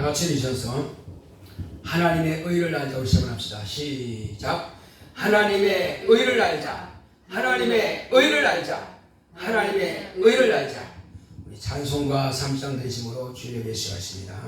다 같이 읽으셔서 하나님의 의를 알자. 우리 시작합시다. 시작. 하나님의 의를 알자. 하나님의 의를 알자. 하나님의 의를 알자. 우리 찬송가 3장 되심으로 주님의 메시하십니다.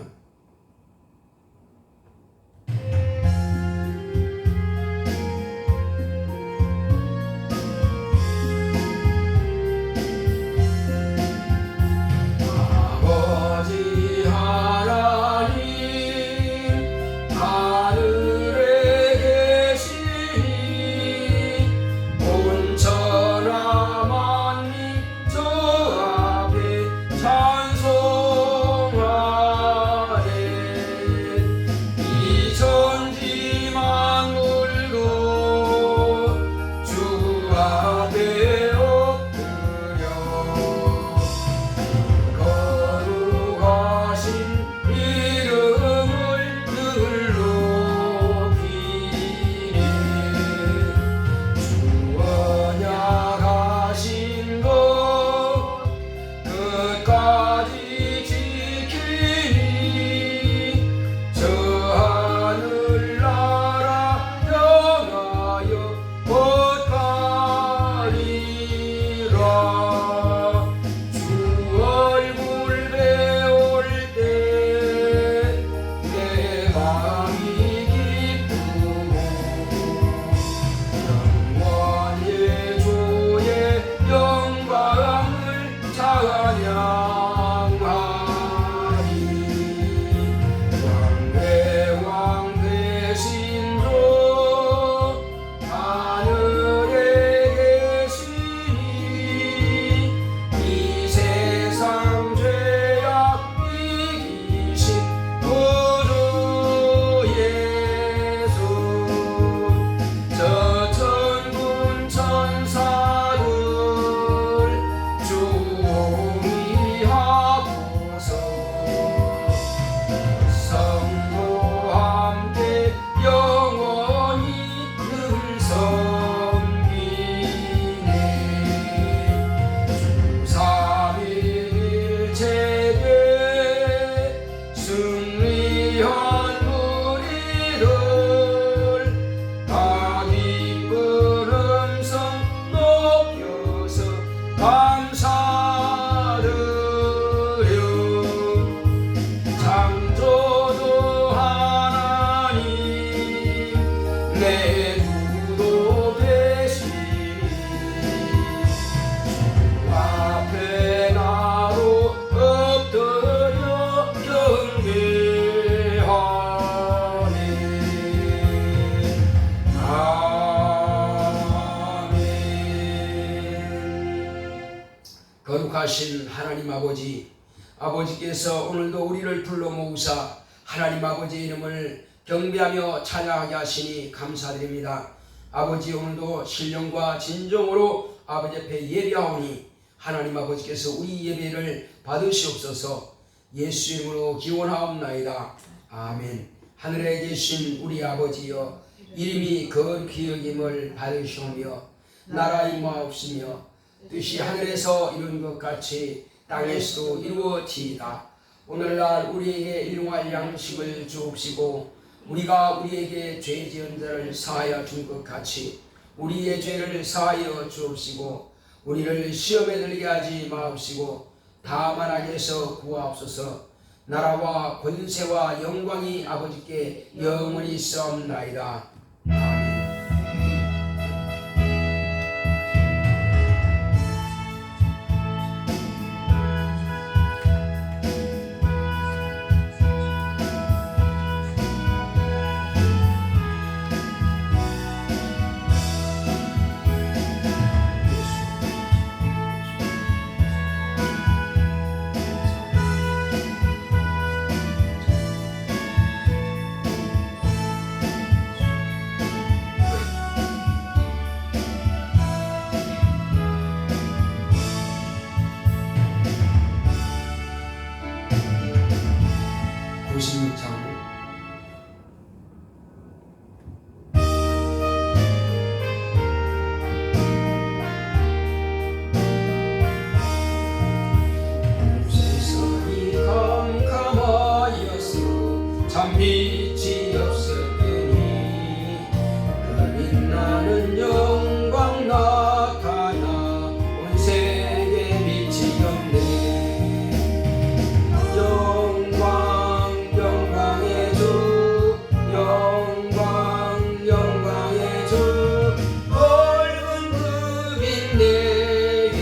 거룩하신 하나님 아버지께서 오늘도 우리를 불러 모으사 하나님 아버지의 이름을 경배하며 찬양하게 하시니 감사드립니다. 아버지, 오늘도 신령과 진정으로 아버지 앞에 예배하오니 하나님 아버지께서 우리 예배를 받으시옵소서. 예수 이름으로 기원하옵나이다. 아멘. 하늘에 계신 우리 아버지여, 이름이 거룩히 여김을 받으시오며 나라 임하옵시며 뜻이 하늘에서 이룬 것 같이 땅에서도 이루어지이다. 오늘날 우리에게 일용할 양식을 주옵시고 우리가 우리에게 죄 지은 자를 사하여 준 것 같이 우리의 죄를 사하여 주옵시고 우리를 시험에 들게 하지 마옵시고 다만 악에서 구하옵소서. 나라와 권세와 영광이 아버지께 영원히 있사옵나이다. 빛이 없었더니 그 빛나는 영광 나타나 온 세계 빛이었네. 영광 영광의 주 영광 영광의 주 붉은 그 빛 내게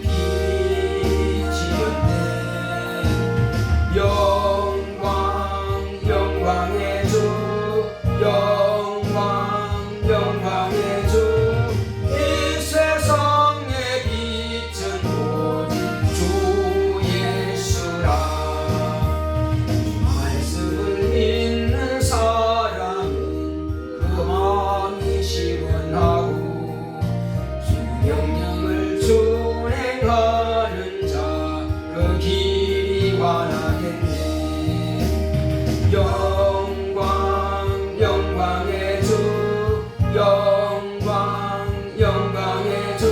빛이었네. 영광 영광의 주 영광 영광의 주 이 세상의 빛은 오직 주 예수라. 주 말씀을 믿는 사람은 그 마음이 시원하고 주 명령을 준행하는 자 그 길이 환하겠네. 영광 영광의 주 영광 영광의 주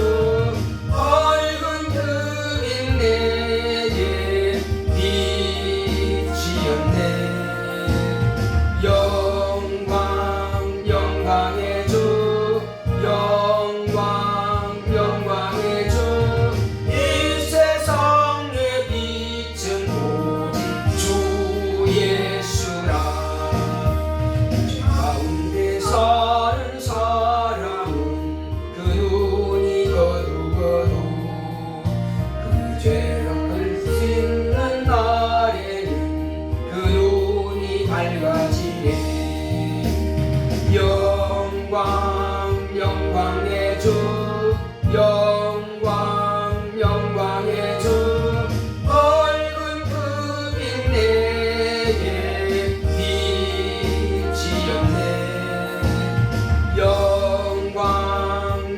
밝은 그 빛 내게 빛이었네. 영광 영광의 주 영광 영광의 주 이 세상의 빛은 오직 주 예수라. 죄 가운데 사는 사람은 그 눈이 어두워도 그 죄를 씻는 날에는 그 눈이 밝아지네. 영광 영광의 주 영광 영광의 주 밝은 그 빛 내게 빛이었네. 영광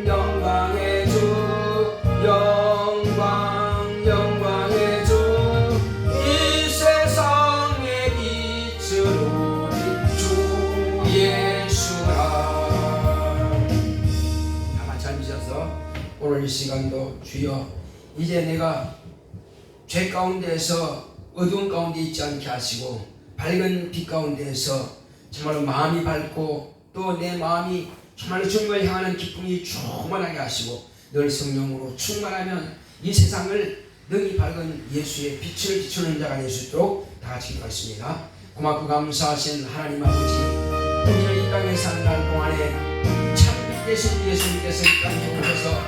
영광의 주 영광 영광의 주 이 세상의 빛은 오직 주 예수라. 가만히 앉으셔서 오늘 이 시간도 주여 이제 내가 죄 가운데에서 어두운 가운데 있지 않게 하시고 밝은 빛 가운데에서 정말로 마음이 밝고 또 내 마음이 정말로 주님을 향하는 기쁨이 충만하게 하시고 늘 성령으로 충만하면 이 세상을 능히 밝은 예수의 빛을 비추는 자가 될 수 있도록 다 같이 기도하겠습니다. 고맙고 감사하신 하나님 아버지, 우리는 이 땅에 사는 날 동안에 참빛 되신 예수님께서 이 땅에 오셔서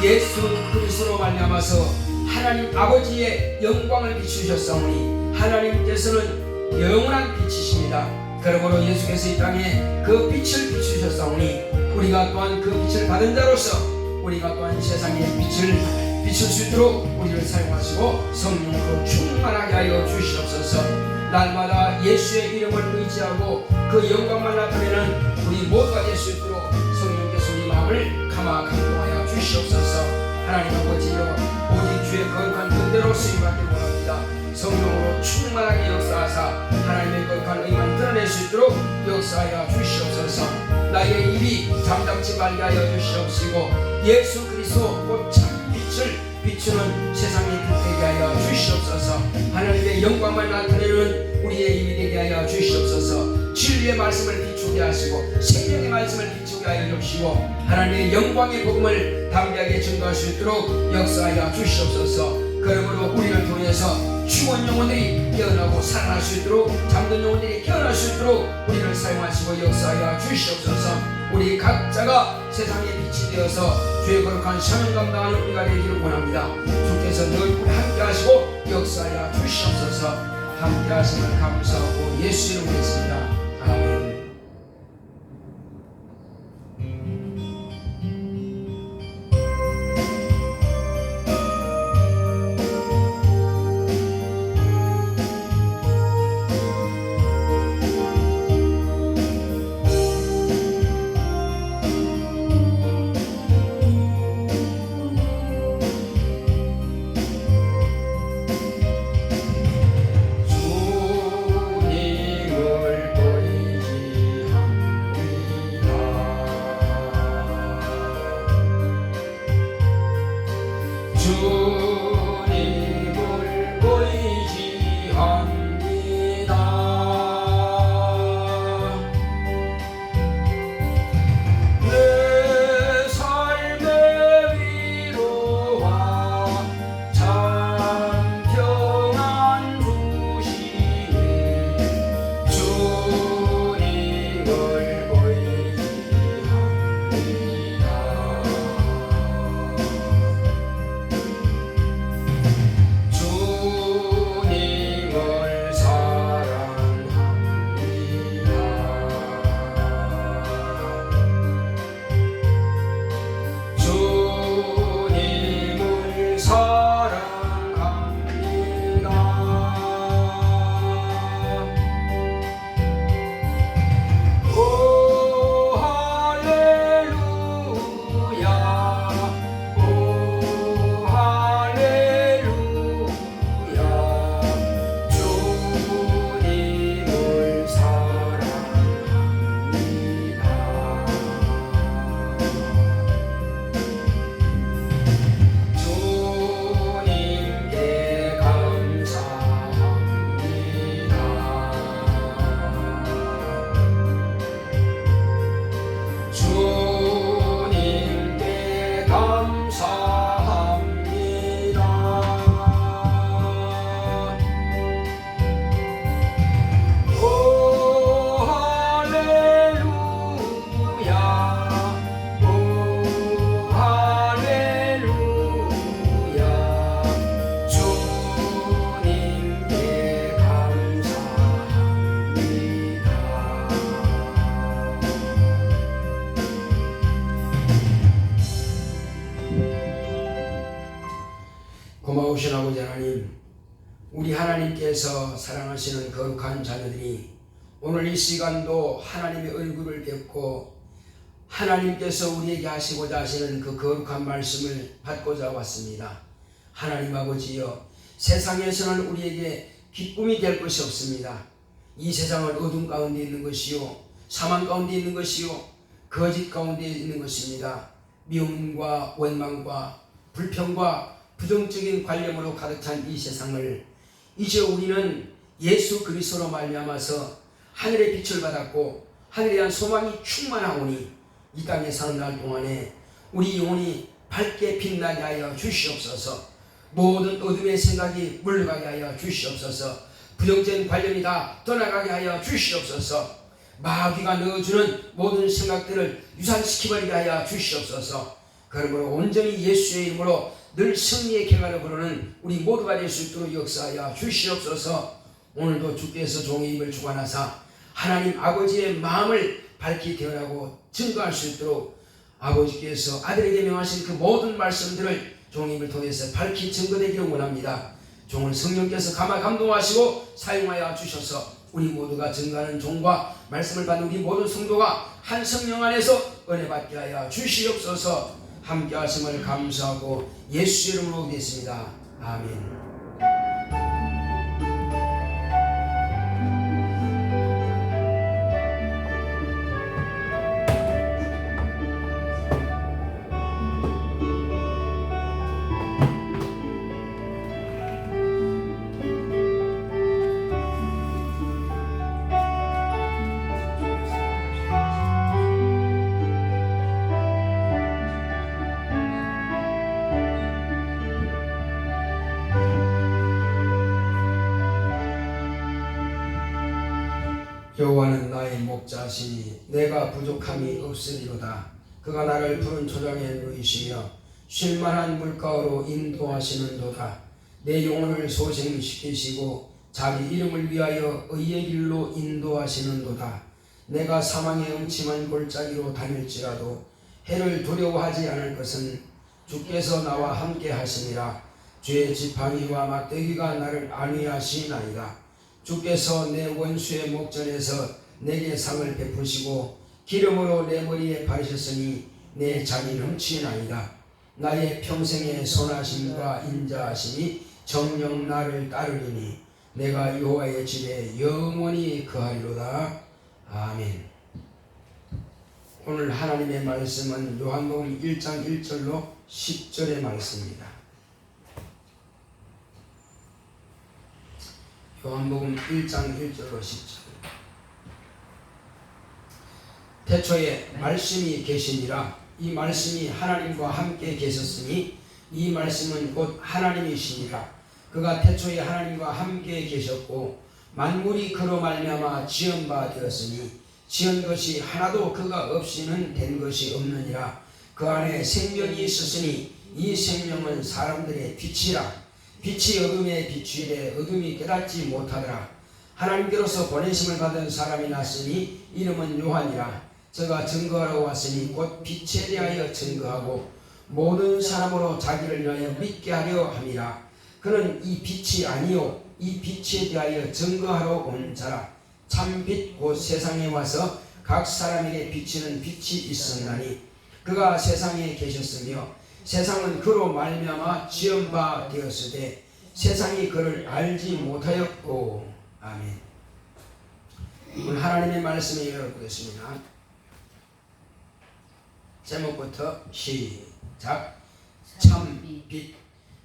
예수 그리스도로 말미암아서 하나님 아버지의 영광을 비추셨사오니 하나님께서는 영원한 빛이십니다. 그러므로 예수께서 이 땅에 그 빛을 비추셨사오니 우리가 또한 그 빛을 받은 자로서 우리가 또한 세상의 빛을 비출 수 있도록 우리를 사용하시고 성령으로 충만하게 하여 주시옵소서. 날마다 예수의 이름을 의지하고 그 영광만 나타내는 우리 모두가 될 수 있도록 성령께서 우리 마음을 감동하여 주시옵소서. 하나님 아버지여, 오직 주의 거룩한 뜻대로 쓰임받기 원합니다. 성령으로 충만하게 역사하사 하나님의 거룩한 의만 드러낼 수 있도록 역사하여 주시옵소서. 나의 입이 잠잠치 말게 하여 주시옵시고 예수 그리스도 곧 참빛을 비추는 세상의 빛 되게 하여 주시옵소서. 하나님의 영광만 나타내는 우리의 입이 되게 하여 주시옵소서. 진리의 말씀을 비추게 하시고 생명의 말씀을 비추게 하여 주시고 하나님의 영광의 복음을 담대하게 전도할 수 있도록 역사하여 주시옵소서. 그러므로 우리를 통해서 죽은 영혼들이 깨어나고 살아날 수 있도록 잠든 영혼들이 깨어날 수 있도록 우리를 사용하시고 역사하여 주시옵소서. 우리 각자가 세상의 빛이 되어서 주의 거룩한 사명 감당하는 우리가 되기를 원합니다. 주께서 늘 우리 함께 하시고 역사하여 주시옵소서. 함께 하심을 감사하고 예수 이름으로 했습니다. 아멘. 주님을 보이기 아버지 하나님, 우리 하나님께서 사랑하시는 거룩한 자녀들이 오늘 이 시간도 하나님의 얼굴을 뵙고 하나님께서 우리에게 하시고자 하시는 그 거룩한 말씀을 받고자 왔습니다. 하나님 아버지여, 세상에서는 우리에게 기쁨이 될 것이 없습니다. 이 세상은 어둠 가운데 있는 것이요, 사망 가운데 있는 것이요, 거짓 가운데 있는 것입니다. 미움과 원망과 불평과 부정적인 관념으로 가득 찬 이 세상을 이제 우리는 예수 그리스도로 말미암아서 하늘의 빛을 받았고 하늘에 대한 소망이 충만하오니 이 땅에 사는 날 동안에 우리 영혼이 밝게 빛나게 하여 주시옵소서. 모든 어둠의 생각이 물러가게 하여 주시옵소서. 부정적인 관념이 다 떠나가게 하여 주시옵소서. 마귀가 넣어주는 모든 생각들을 유산시켜버리게 하여 주시옵소서. 그러므로 온전히 예수의 이름으로 늘 승리의 개가를 부르는 우리 모두가 될 수 있도록 역사하여 주시옵소서. 오늘도 주께서 종의 입을 주관하사 하나님 아버지의 마음을 밝히 태어나고 증거할 수 있도록 아버지께서 아들에게 명하신 그 모든 말씀들을 종의 입을 통해서 밝히 증거되기를 원합니다. 종을 성령께서 감화 감동하시고 사용하여 주셔서 우리 모두가 증거하는 종과 말씀을 받는 우리 모든 성도가 한 성령 안에서 은혜 받게 하여 주시옵소서. 함께 하심을 감사하고 예수 이름으로 기도했습니다. 아멘. 여호와는 나의 목자시니 내가 부족함이 없으리로다. 그가 나를 푸른 초장에 누이시며 쉴만한 물가로 인도하시는도다. 내 영혼을 소생시키시고 자기 이름을 위하여 의의 길로 인도하시는도다. 내가 사망의 음침한 골짜기로 다닐지라도 해를 두려워하지 않을 것은 주께서 나와 함께 하시니라. 주의 지팡이와 막대기가 나를 안위하시나이다. 주께서 내 원수의 목전에서 내게 상을 베푸시고 기름으로 내 머리에 바르셨으니 내 잔이 넘치나이다. 나의 평생의 선하심과 인자하심이 정녕 나를 따르리니 내가 여호와의 집에 영원히 거하리로다. 아멘. 오늘 하나님의 말씀은 요한복음 1장 1절로 10절의 말씀입니다. 요한복음 1장 1절로 10절. 태초에 말씀이 계시니라. 이 말씀이 하나님과 함께 계셨으니 이 말씀은 곧 하나님이시니라. 그가 태초에 하나님과 함께 계셨고 만물이 그로 말미암아 지은 바 되었으니 지은 것이 하나도 그가 없이는 된 것이 없느니라. 그 안에 생명이 있었으니 이 생명은 사람들의 빛이라. 빛이 어둠에 비추이되 어둠이 깨닫지 못하더라. 하나님께로서 보내심을 받은 사람이 났으니 이름은 요한이라. 저가 증거하러 왔으니 곧 빛에 대하여 증거하고 모든 사람으로 자기를 위하여 믿게 하려 함이라. 그는 이 빛이 아니요 이 빛에 대하여 증거하러 온 자라. 참빛 곧 세상에 와서 각 사람에게 비치는 빛이 있었나니 그가 세상에 계셨으며 세상은 그로 말미암아 지은 바 되었으되 세상이 그를 알지 못하였고. 아멘. 오늘 하나님의 말씀을 열어보겠습니다. 제목부터 시작. 참빛.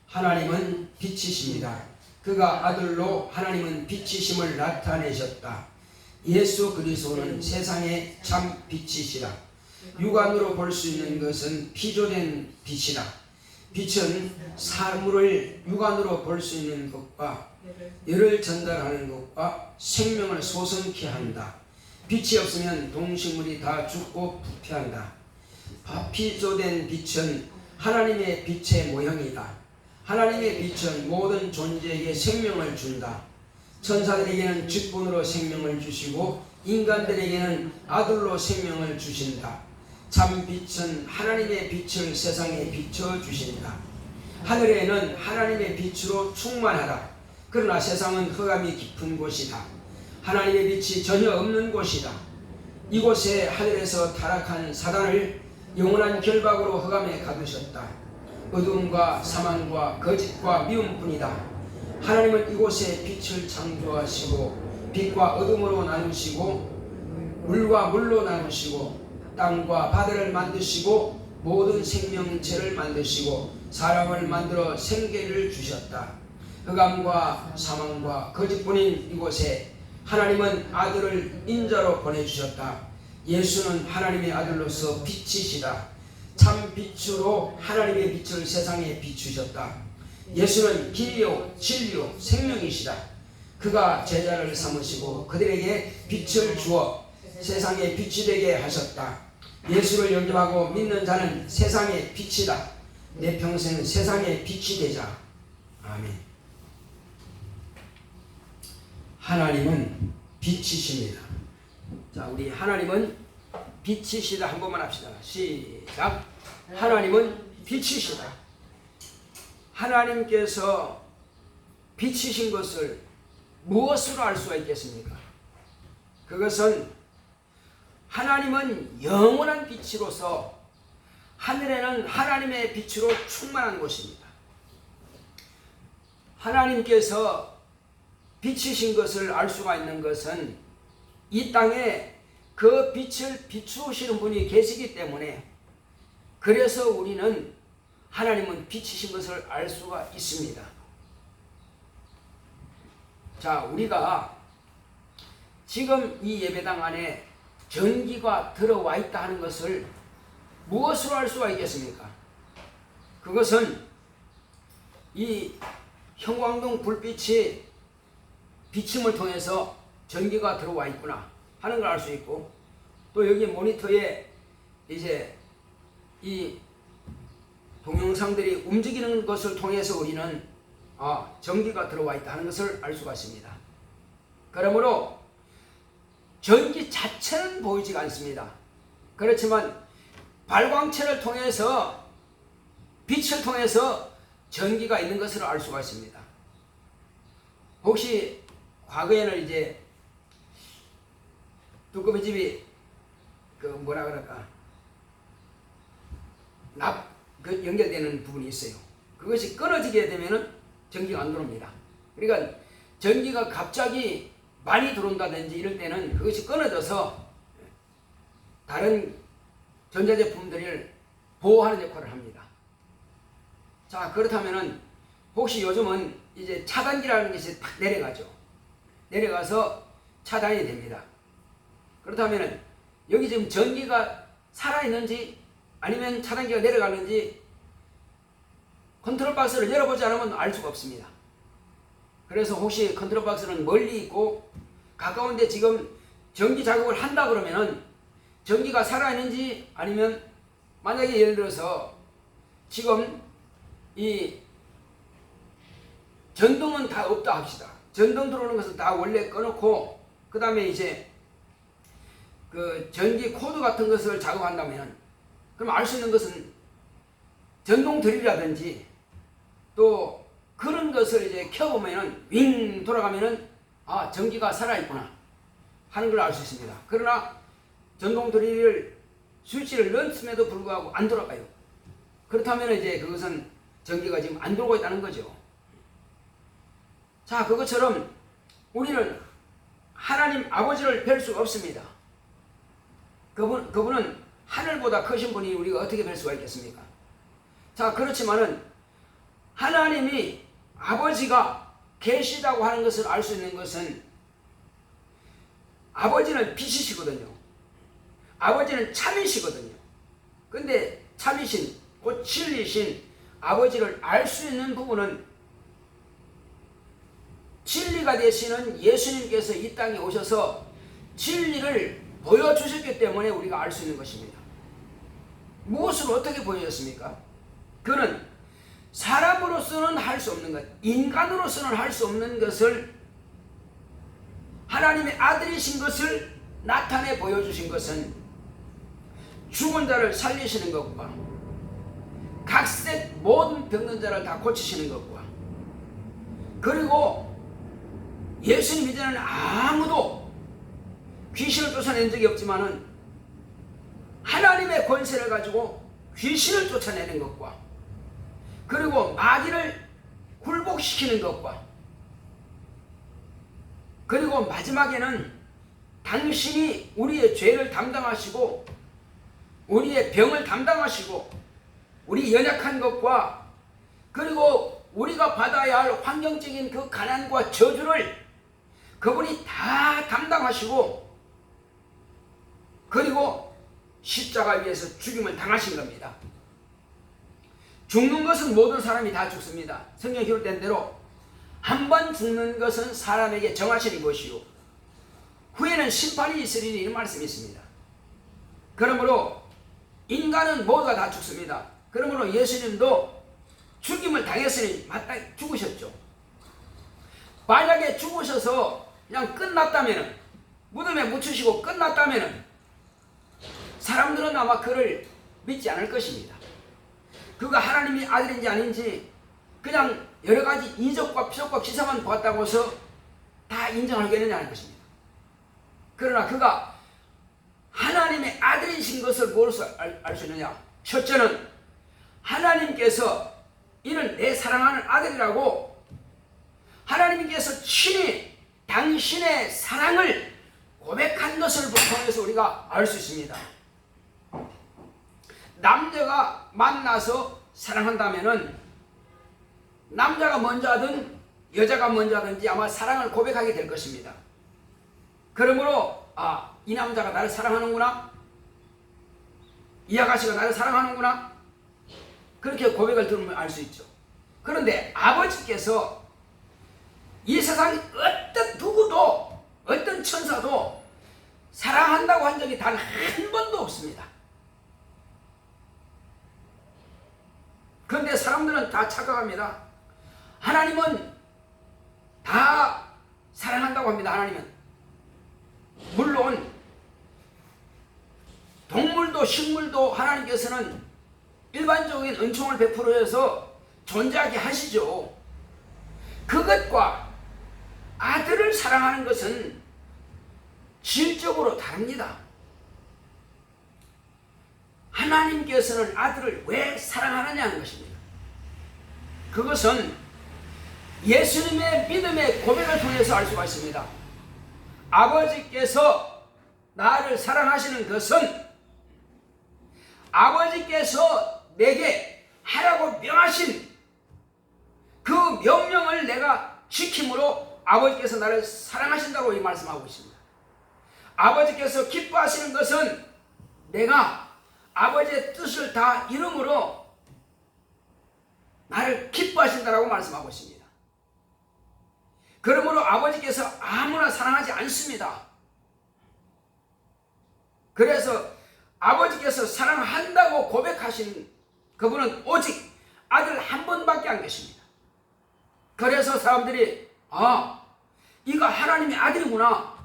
하나님은 빛이십니다. 그가 아들로 하나님은 빛이심을 나타내셨다. 예수 그리스도는 세상의 참 빛이시라. 육안으로 볼 수 있는 것은 피조된 빛이라. 빛은 사물을 육안으로 볼 수 있는 것과 열을 전달하는 것과 생명을 솟원케 한다. 빛이 없으면 동식물이 다 죽고 부패한다. 피조된 빛은 하나님의 빛의 모형이다. 하나님의 빛은 모든 존재에게 생명을 준다. 천사들에게는 직분으로 생명을 주시고 인간들에게는 아들로 생명을 주신다. 참 빛은 하나님의 빛을 세상에 비춰 주신다. 하늘에는 하나님의 빛으로 충만하다. 그러나 세상은 흑암이 깊은 곳이다. 하나님의 빛이 전혀 없는 곳이다. 이곳에 하늘에서 타락한 사단을 영원한 결박으로 흑암에 가두셨다. 어두움과 사망과 거짓과 미움뿐이다. 하나님은 이곳에 빛을 창조하시고 빛과 어둠으로 나누시고 물과 물로 나누시고 땅과 바다를 만드시고 모든 생명체를 만드시고 사람을 만들어 생계를 주셨다. 흑암과 사망과 거짓뿐인 이곳에 하나님은 아들을 인자로 보내주셨다. 예수는 하나님의 아들로서 빛이시다. 참 빛으로 하나님의 빛을 세상에 비추셨다. 예수는 길이요 진리요 생명이시다. 그가 제자를 삼으시고 그들에게 빛을 주어 세상에 빛이 되게 하셨다. 예수를 영접하고 믿는 자는 세상의 빛이다. 내 평생 세상의 빛이 되자. 아멘. 하나님은 빛이십니다. 자, 우리 하나님은 빛이시다 한 번만 합시다. 시작. 하나님은 빛이시다. 하나님께서 빛이신 것을 무엇으로 알 수가 있겠습니까? 그것은 하나님은 영원한 빛으로서 하늘에는 하나님의 빛으로 충만한 곳입니다. 하나님께서 빛이신 것을 알 수가 있는 것은 이 땅에 그 빛을 비추시는 분이 계시기 때문에, 그래서 우리는 하나님은 빛이신 것을 알 수가 있습니다. 자, 우리가 지금 이 예배당 안에 전기가 들어와 있다 하는 것을 무엇으로 알 수가 있겠습니까? 그것은 이 형광등 불빛이 비침을 통해서 전기가 들어와 있구나 하는 걸 알 수 있고, 또 여기 모니터에 이제 이 동영상들이 움직이는 것을 통해서 우리는 전기가 들어와 있다 하는 것을 알 수가 있습니다. 그러므로 전기 자체는 보이지가 않습니다. 그렇지만 발광체를 통해서, 빛을 통해서 전기가 있는 것을 알 수가 있습니다. 혹시 과거에는 이제 두꺼비 집이 그 뭐라 그럴까, 그 연결되는 부분이 있어요. 그것이 끊어지게 되면은 전기가 안 들어옵니다. 그러니까 전기가 갑자기 많이 들어온다든지 이럴 때는 그것이 끊어져서 다른 전자제품들을 보호하는 역할을 합니다. 자, 그렇다면은 혹시 요즘은 이제 차단기라는 것이 딱 내려가죠. 내려가서 차단이 됩니다. 그렇다면은 여기 지금 전기가 살아있는지 아니면 차단기가 내려가는지 컨트롤 박스를 열어보지 않으면 알 수가 없습니다. 그래서 혹시 컨트롤 박스는 멀리 있고 가까운데 지금 전기 작업을 한다 그러면은 전기가 살아있는지, 아니면 만약에 예를 들어서 지금 이 전등은 다 없다 합시다. 전등 들어오는 것은 다 원래 꺼놓고 그 다음에 이제 그 전기 코드 같은 것을 작업한다면, 그럼 알 수 있는 것은 전동 드릴이라든지 또 그런 것을 이제 켜보면은 윙 돌아가면은 전기가 살아있구나 하는 걸 알 수 있습니다. 그러나 전동 드릴을 스위치를 넣었음에도 불구하고 안 돌아가요. 그렇다면 이제 그것은 전기가 지금 안 들어오고 있다는 거죠. 자, 그것처럼 우리는 하나님 아버지를 뵐 수가 없습니다. 그분은 하늘보다 크신 분이 우리가 어떻게 뵐 수가 있겠습니까? 자, 그렇지만은 하나님이 아버지가 계시다고 하는 것을 알 수 있는 것은, 아버지는 빛이시거든요. 아버지는 참이시거든요. 근데 참이신, 곧 진리신 아버지를 알 수 있는 부분은 진리가 되시는 예수님께서 이 땅에 오셔서 진리를 보여주셨기 때문에 우리가 알 수 있는 것입니다. 무엇으로 어떻게 보여줬습니까? 그는 사람으로서는 할 수 없는 것, 인간으로서는 할 수 없는 것을, 하나님의 아들이신 것을 나타내 보여주신 것은 죽은 자를 살리시는 것과 각색 모든 병든 자를 다 고치시는 것과, 그리고 예수님 이전에는 아무도 귀신을 쫓아낸 적이 없지만은 하나님의 권세를 가지고 귀신을 쫓아내는 것과, 그리고 마귀를 굴복시키는 것과, 그리고 마지막에는 당신이 우리의 죄를 담당하시고 우리의 병을 담당하시고 우리 연약한 것과, 그리고 우리가 받아야 할 환경적인 그 가난과 저주를 그분이 다 담당하시고, 그리고 십자가 위에서 죽임을 당하신 겁니다. 죽는 것은 모든 사람이 다 죽습니다. 성경에 기록된 대로 한 번 죽는 것은 사람에게 정하시는 것이요 후에는 심판이 있으리니 이런 말씀이 있습니다. 그러므로 인간은 모두가 다 죽습니다. 그러므로 예수님도 죽임을 당했으니 마땅히 죽으셨죠. 만약에 죽으셔서 그냥 끝났다면은, 무덤에 묻히시고 끝났다면은 사람들은 아마 그를 믿지 않을 것입니다. 그가 하나님의 아들인지 아닌지 그냥 여러 가지 이적과 표적과 기사만 보았다고 해서 다 인정하겠느냐는 것입니다. 그러나 그가 하나님의 아들이신 것을 무엇으로 알 수 있느냐? 첫째는 하나님께서 이는 내 사랑하는 아들이라고 하나님께서 친히 당신의 사랑을 고백한 것을 통해서 우리가 알 수 있습니다. 남자가 만나서 사랑한다면은 남자가 먼저 하든 여자가 먼저 하든지 아마 사랑을 고백하게 될 것입니다. 그러므로 이 남자가 나를 사랑하는구나, 이 아가씨가 나를 사랑하는구나, 그렇게 고백을 들으면 알 수 있죠. 그런데 아버지께서 이 세상 어떤 누구도, 어떤 천사도 사랑한다고 한 적이 단 한 번도 없습니다. 그런데 사람들은 다 착각합니다. 하나님은 다 사랑한다고 합니다. 하나님은 물론 동물도 식물도 하나님께서는 일반적인 은총을 베풀어서 존재하게 하시죠. 그것과 아들을 사랑하는 것은 질적으로 다릅니다. 하나님께서는 아들을 왜 사랑하느냐는 것입니다. 그것은 예수님의 믿음의 고백을 통해서 알 수가 있습니다. 아버지께서 나를 사랑하시는 것은 아버지께서 내게 하라고 명하신 그 명령을 내가 지킴으로 아버지께서 나를 사랑하신다고 이 말씀하고 있습니다. 아버지께서 기뻐하시는 것은 내가 아버지의 뜻을 다 이름으로 나를 기뻐하신다라고 말씀하고 있습니다. 그러므로 아버지께서 아무나 사랑하지 않습니다. 그래서 아버지께서 사랑한다고 고백하신 그분은 오직 아들 한 분밖에 안 계십니다. 그래서 사람들이 이가 하나님의 아들이구나,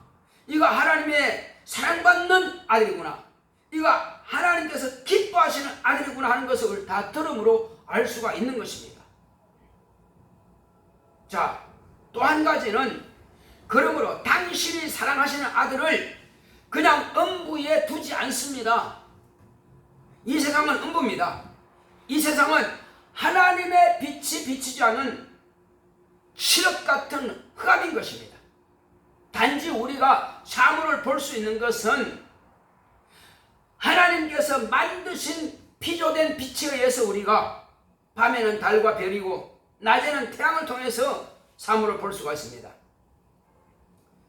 이가 하나님의 사랑받는 아들이구나, 이가 하나님께서 기뻐하시는 아들이구나 하는 것을 다 들음으로 알 수가 있는 것입니다. 자, 또 한 가지는 그러므로 당신이 사랑하시는 아들을 그냥 음부에 두지 않습니다. 이 세상은 음부입니다. 이 세상은 하나님의 빛이 비치지 않은 칠흑 같은 흑암인 것입니다. 단지 우리가 사물을 볼 수 있는 것은 하나님께서 만드신 피조된 빛에 의해서 우리가 밤에는 달과 별이고 낮에는 태양을 통해서 사물을 볼 수가 있습니다.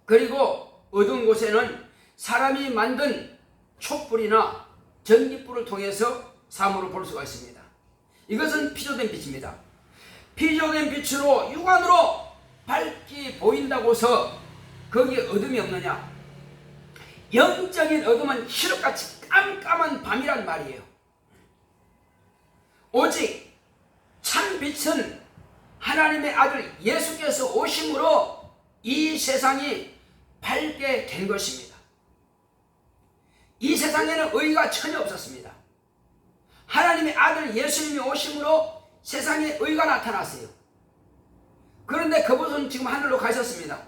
그리고 어두운 곳에는 사람이 만든 촛불이나 전기불을 통해서 사물을 볼 수가 있습니다. 이것은 피조된 빛입니다. 피조된 빛으로 육안으로 밝게 보인다고 해서 거기에 어둠이 없느냐? 영적인 어둠은 칠흑같이 깜깜한 밤이란 말이에요. 오직 참 빛은 하나님의 아들 예수께서 오심으로 이 세상이 밝게 된 것입니다. 이 세상에는 의가 전혀 없었습니다. 하나님의 아들 예수님이 오심으로 세상에 의가 나타났어요. 그런데 그분은 지금 하늘로 가셨습니다.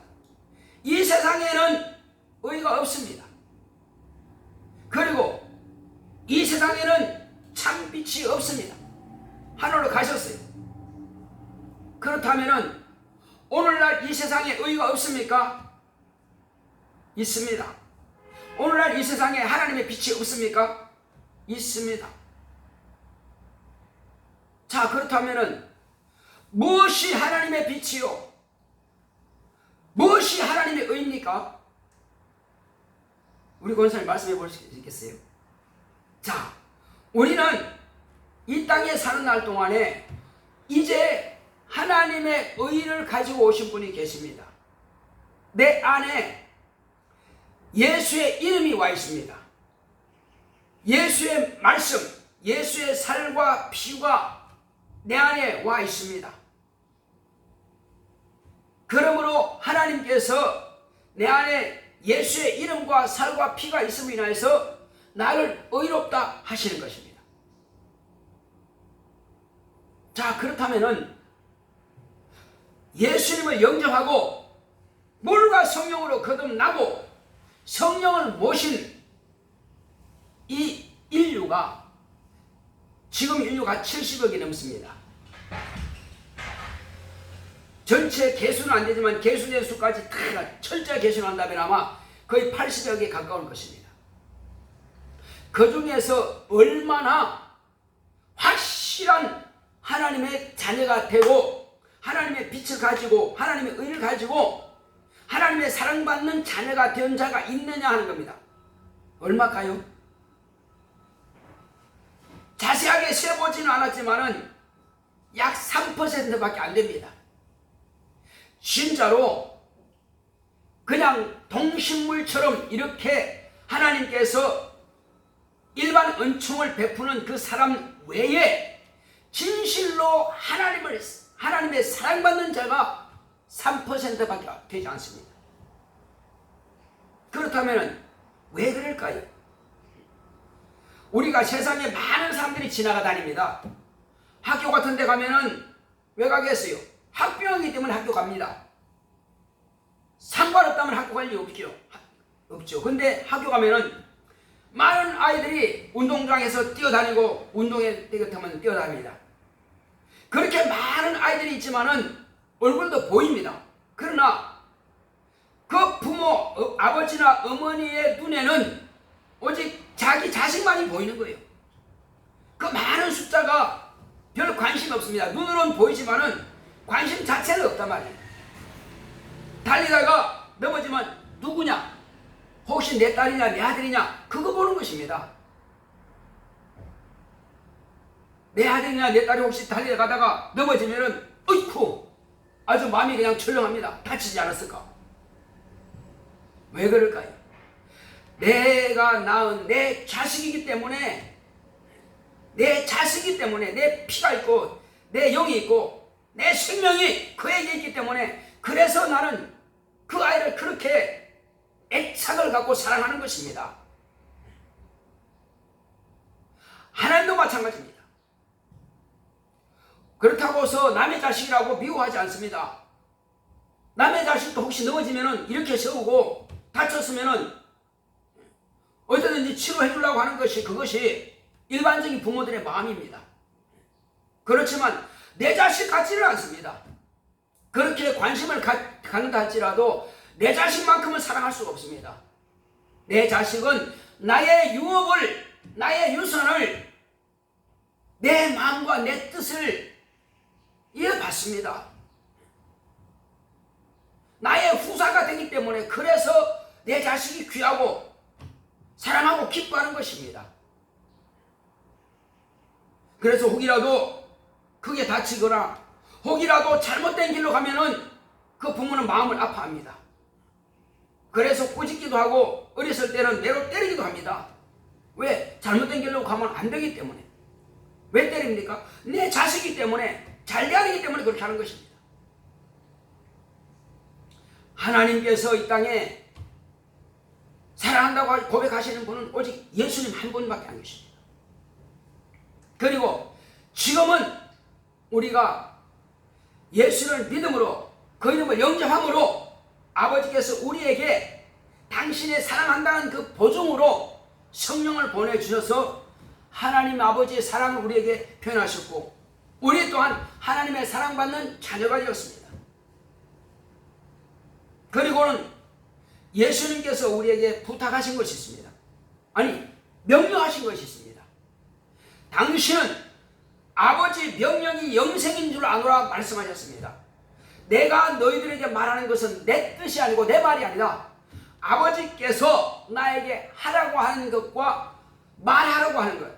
이 세상에는 의가 없습니다. 그리고 이 세상에는 참 빛이 없습니다. 하늘로 가셨어요. 그렇다면 오늘날 이 세상에 의가 없습니까? 있습니다. 오늘날 이 세상에 하나님의 빛이 없습니까? 있습니다. 자, 그렇다면 무엇이 하나님의 빛이요? 무엇이 하나님의 의입니까? 우리 권사님 말씀해 볼 수 있겠어요? 자, 우리는 이 땅에 사는 날 동안에 이제 하나님의 의를 가지고 오신 분이 계십니다. 내 안에 예수의 이름이 와 있습니다. 예수의 말씀, 예수의 살과 피가 내 안에 와 있습니다. 그러므로 하나님께서 내 안에 예수의 이름과 살과 피가 있음으로 인하여서 나를 의롭다 하시는 것입니다. 자, 그렇다면은 예수님을 영접하고 물과 성령으로 거듭나고 성령을 모신 이 인류가 지금 인류가 70억이 넘습니다. 전체 개수는 안 되지만 개수된 수까지 다 철저히 개수한다면 아마 거의 80억에 가까울 것입니다. 그 중에서 얼마나 확실한 하나님의 자녀가 되고 하나님의 빛을 가지고 하나님의 의를 가지고 하나님의 사랑받는 자녀가 된 자가 있느냐 하는 겁니다. 얼마일까요? 자세하게 세보지는 않았지만은 약 3%밖에 안 됩니다. 진짜로 그냥 동식물처럼 이렇게 하나님께서 일반 은총을 베푸는 그 사람 외에 진실로 하나님의 사랑받는 자가 3%밖에 되지 않습니다. 그렇다면 왜 그럴까요? 우리가 세상에 많은 사람들이 지나가 다닙니다. 학교 같은 데 가면은 왜 가겠어요? 학병이기 때문에 학교 갑니다. 상관없다면 학교 갈 일 없죠. 근데 학교 가면은 많은 아이들이 운동장에서 뛰어다니고 운동에 뛰어다니면 뛰어다닙니다. 그렇게 많은 아이들이 있지만은 얼굴도 보입니다. 그러나 그 부모, 아버지나 어머니의 눈에는 오직 자기 자식만이 보이는 거예요. 그 많은 숫자가 별 관심 없습니다. 눈으로는 보이지만은 관심 자체는 없단 말이에요. 달리다가 넘어지면 누구냐? 혹시 내 딸이냐 내 아들이냐? 그거 보는 것입니다. 내 아들이냐 내 딸이 혹시 달려가다가 넘어지면은 어이쿠 아주 마음이 그냥 철렁합니다. 다치지 않았을까? 왜 그럴까요? 내가 낳은 내 자식이기 때문에 내 피가 있고 내 영이 있고 내 생명이 그에게 있기 때문에 그래서 나는 그 아이를 그렇게 애착을 갖고 사랑하는 것입니다. 하나님도 마찬가지입니다. 그렇다고 해서 남의 자식이라고 미워하지 않습니다. 남의 자식도 혹시 넘어지면은 이렇게 세우고 다쳤으면은 어떻게든지 치료해 주려고 하는 것이 그것이 일반적인 부모들의 마음입니다. 그렇지만 내 자식 같지는 않습니다. 그렇게 관심을 갖는다 할지라도 내 자식만큼은 사랑할 수가 없습니다. 내 자식은 나의 유업을, 나의 유선을, 내 마음과 내 뜻을 이어받습니다. 나의 후사가 되기 때문에 그래서 내 자식이 귀하고 사랑하고 기뻐하는 것입니다. 그래서 혹이라도 크게 다치거나 혹이라도 잘못된 길로 가면은 그 부모는 마음을 아파합니다. 그래서 꾸짖기도 하고 어렸을 때는 매로 때리기도 합니다. 왜? 잘못된 길로 가면 안 되기 때문에. 왜 때립니까? 내 자식이기 때문에, 잘돼야 되기 때문에 그렇게 하는 것입니다. 하나님께서 이 땅에 사랑한다고 고백하시는 분은 오직 예수님 한 분밖에 안 계십니다. 지금은 우리가 예수를 믿음으로 그 이름을 영접함으로 아버지께서 우리에게 당신의 사랑한다는 그 보증으로 성령을 보내주셔서 하나님 아버지의 사랑을 우리에게 표현하셨고 우리 또한 하나님의 사랑받는 자녀가 되었습니다. 그리고는 예수님께서 우리에게 부탁하신 것이 있습니다. 아니, 명령하신 것이 있습니다. 당신은 아버지 명령이 영생인 줄 아노라 말씀하셨습니다. 내가 너희들에게 말하는 것은 내 뜻이 아니고 내 말이 아니라 아버지께서 나에게 하라고 하는 것과 말하라고 하는 것,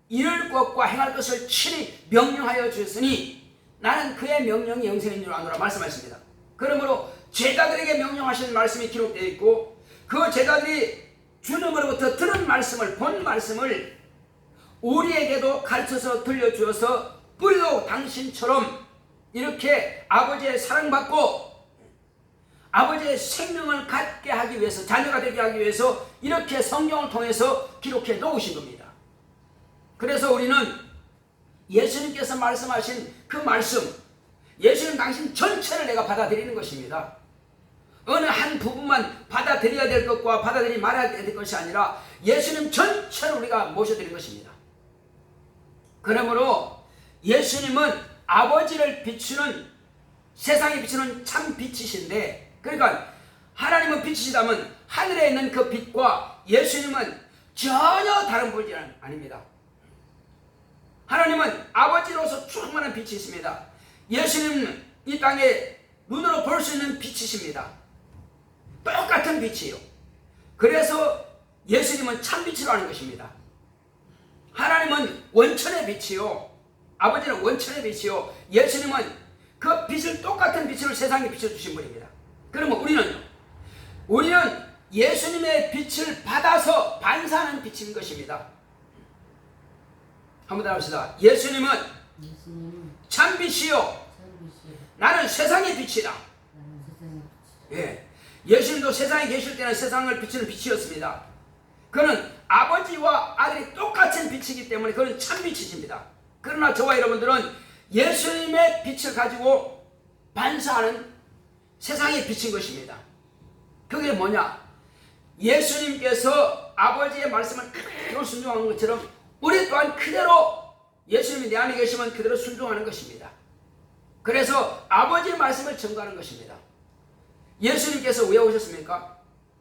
이룰 것과 행할 것을 친히 명령하여 주셨으니 나는 그의 명령이 영생인 줄 아노라 말씀하십니다. 그러므로 제자들에게 명령하신 말씀이 기록되어 있고 그 제자들이 주님으로부터 들은 말씀을, 본 말씀을 우리에게도 가르쳐서 들려주어서 우리도 당신처럼 이렇게 아버지의 사랑받고 아버지의 생명을 갖게 하기 위해서, 자녀가 되게 하기 위해서 이렇게 성경을 통해서 기록해 놓으신 겁니다. 그래서 우리는 예수님께서 말씀하신 그 말씀, 예수님 당신 전체를 내가 받아들이는 것입니다. 어느 한 부분만 받아들여야 될 것과 받아들이지 말아야 될 것이 아니라 예수님 전체를 우리가 모셔드린 것입니다. 그러므로 예수님은 아버지를 비추는, 세상에 비추는 참 빛이신데, 그러니까 하나님은 빛이시다면 하늘에 있는 그 빛과 예수님은 전혀 다른 분이 아닙니다. 하나님은 아버지로서 충만한 빛이 있습니다. 예수님은 이 땅에 눈으로 볼 수 있는 빛이십니다. 똑같은 빛이에요. 그래서 예수님은 참빛이라고 하는 것입니다. 하나님은 원천의 빛이요, 아버지는 원천의 빛이요, 예수님은 그 빛을, 똑같은 빛을 세상에 비춰주신 분입니다. 그러면 우리는 예수님의 빛을 받아서 반사하는 빛인 것입니다. 한번 더 합시다. 예수님은 참빛이요, 나는 세상의 빛이다. 예, 예수님도 세상에 계실 때는 세상을 비추는 빛이었습니다. 그는 아버지와 아들이 똑같은 빛이기 때문에 그는 참빛이십니다. 그러나 저와 여러분들은 예수님의 빛을 가지고 반사하는 세상의 빛인 것입니다. 그게 뭐냐? 예수님께서 아버지의 말씀을 그대로 순종하는 것처럼 우리 또한 그대로 예수님이 내 안에 계시면 그대로 순종하는 것입니다. 그래서 아버지의 말씀을 전가하는 것입니다. 예수님께서 왜 오셨습니까?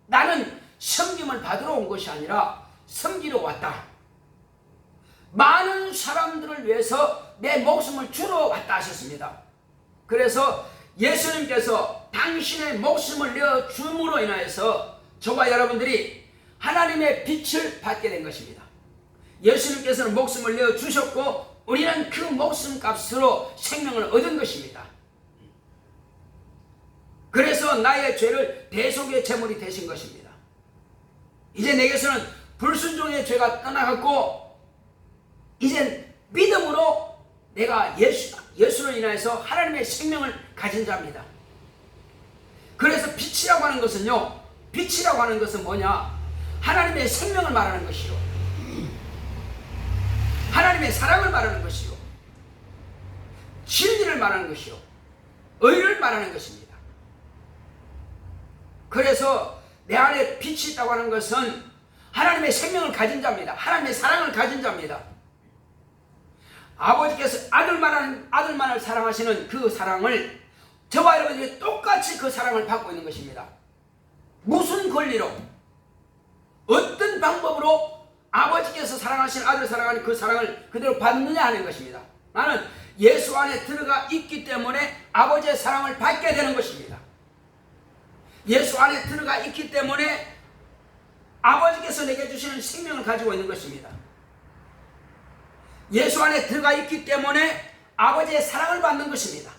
나는 섬김을 받으러 온 것이 아니라 섬기러 왔다. 많은 사람들을 위해서 내 목숨을 주러 왔다 하셨습니다. 그래서 예수님께서 당신의 목숨을 내어 줌으로 인하여서 저와 여러분들이 하나님의 빛을 받게 된 것입니다. 예수님께서는 목숨을 내어 주셨고 우리는 그 목숨값으로 생명을 얻은 것입니다. 그래서 나의 죄를 대속의 제물이 되신 것입니다. 이제 내게서는 불순종의 죄가 떠나갔고 이제 믿음으로 내가 예수로 인하여서 하나님의 생명을 가진 자입니다. 그래서 빛이라고 하는 것은요, 빛이라고 하는 것은 뭐냐? 하나님의 생명을 말하는 것이요, 하나님의 사랑을 말하는 것이요, 진리를 말하는 것이요, 의를 말하는 것입니다. 그래서 내 안에 빛이 있다고 하는 것은 하나님의 생명을 가진 자입니다. 하나님의 사랑을 가진 자입니다. 아버지께서 아들만을 사랑하시는 그 사랑을 저와 여러분들이 똑같이 그 사랑을 받고 있는 것입니다. 무슨 권리로, 어떤 방법으로 아버지께서 사랑하시는 아들을 사랑하는 그 사랑을 그대로 받느냐 하는 것입니다. 나는 예수 안에 들어가 있기 때문에 아버지의 사랑을 받게 되는 것입니다. 예수 안에 들어가 있기 때문에 아버지께서 내게 주시는 생명을 가지고 있는 것입니다. 예수 안에 들어가 있기 때문에 아버지의 사랑을 받는 것입니다.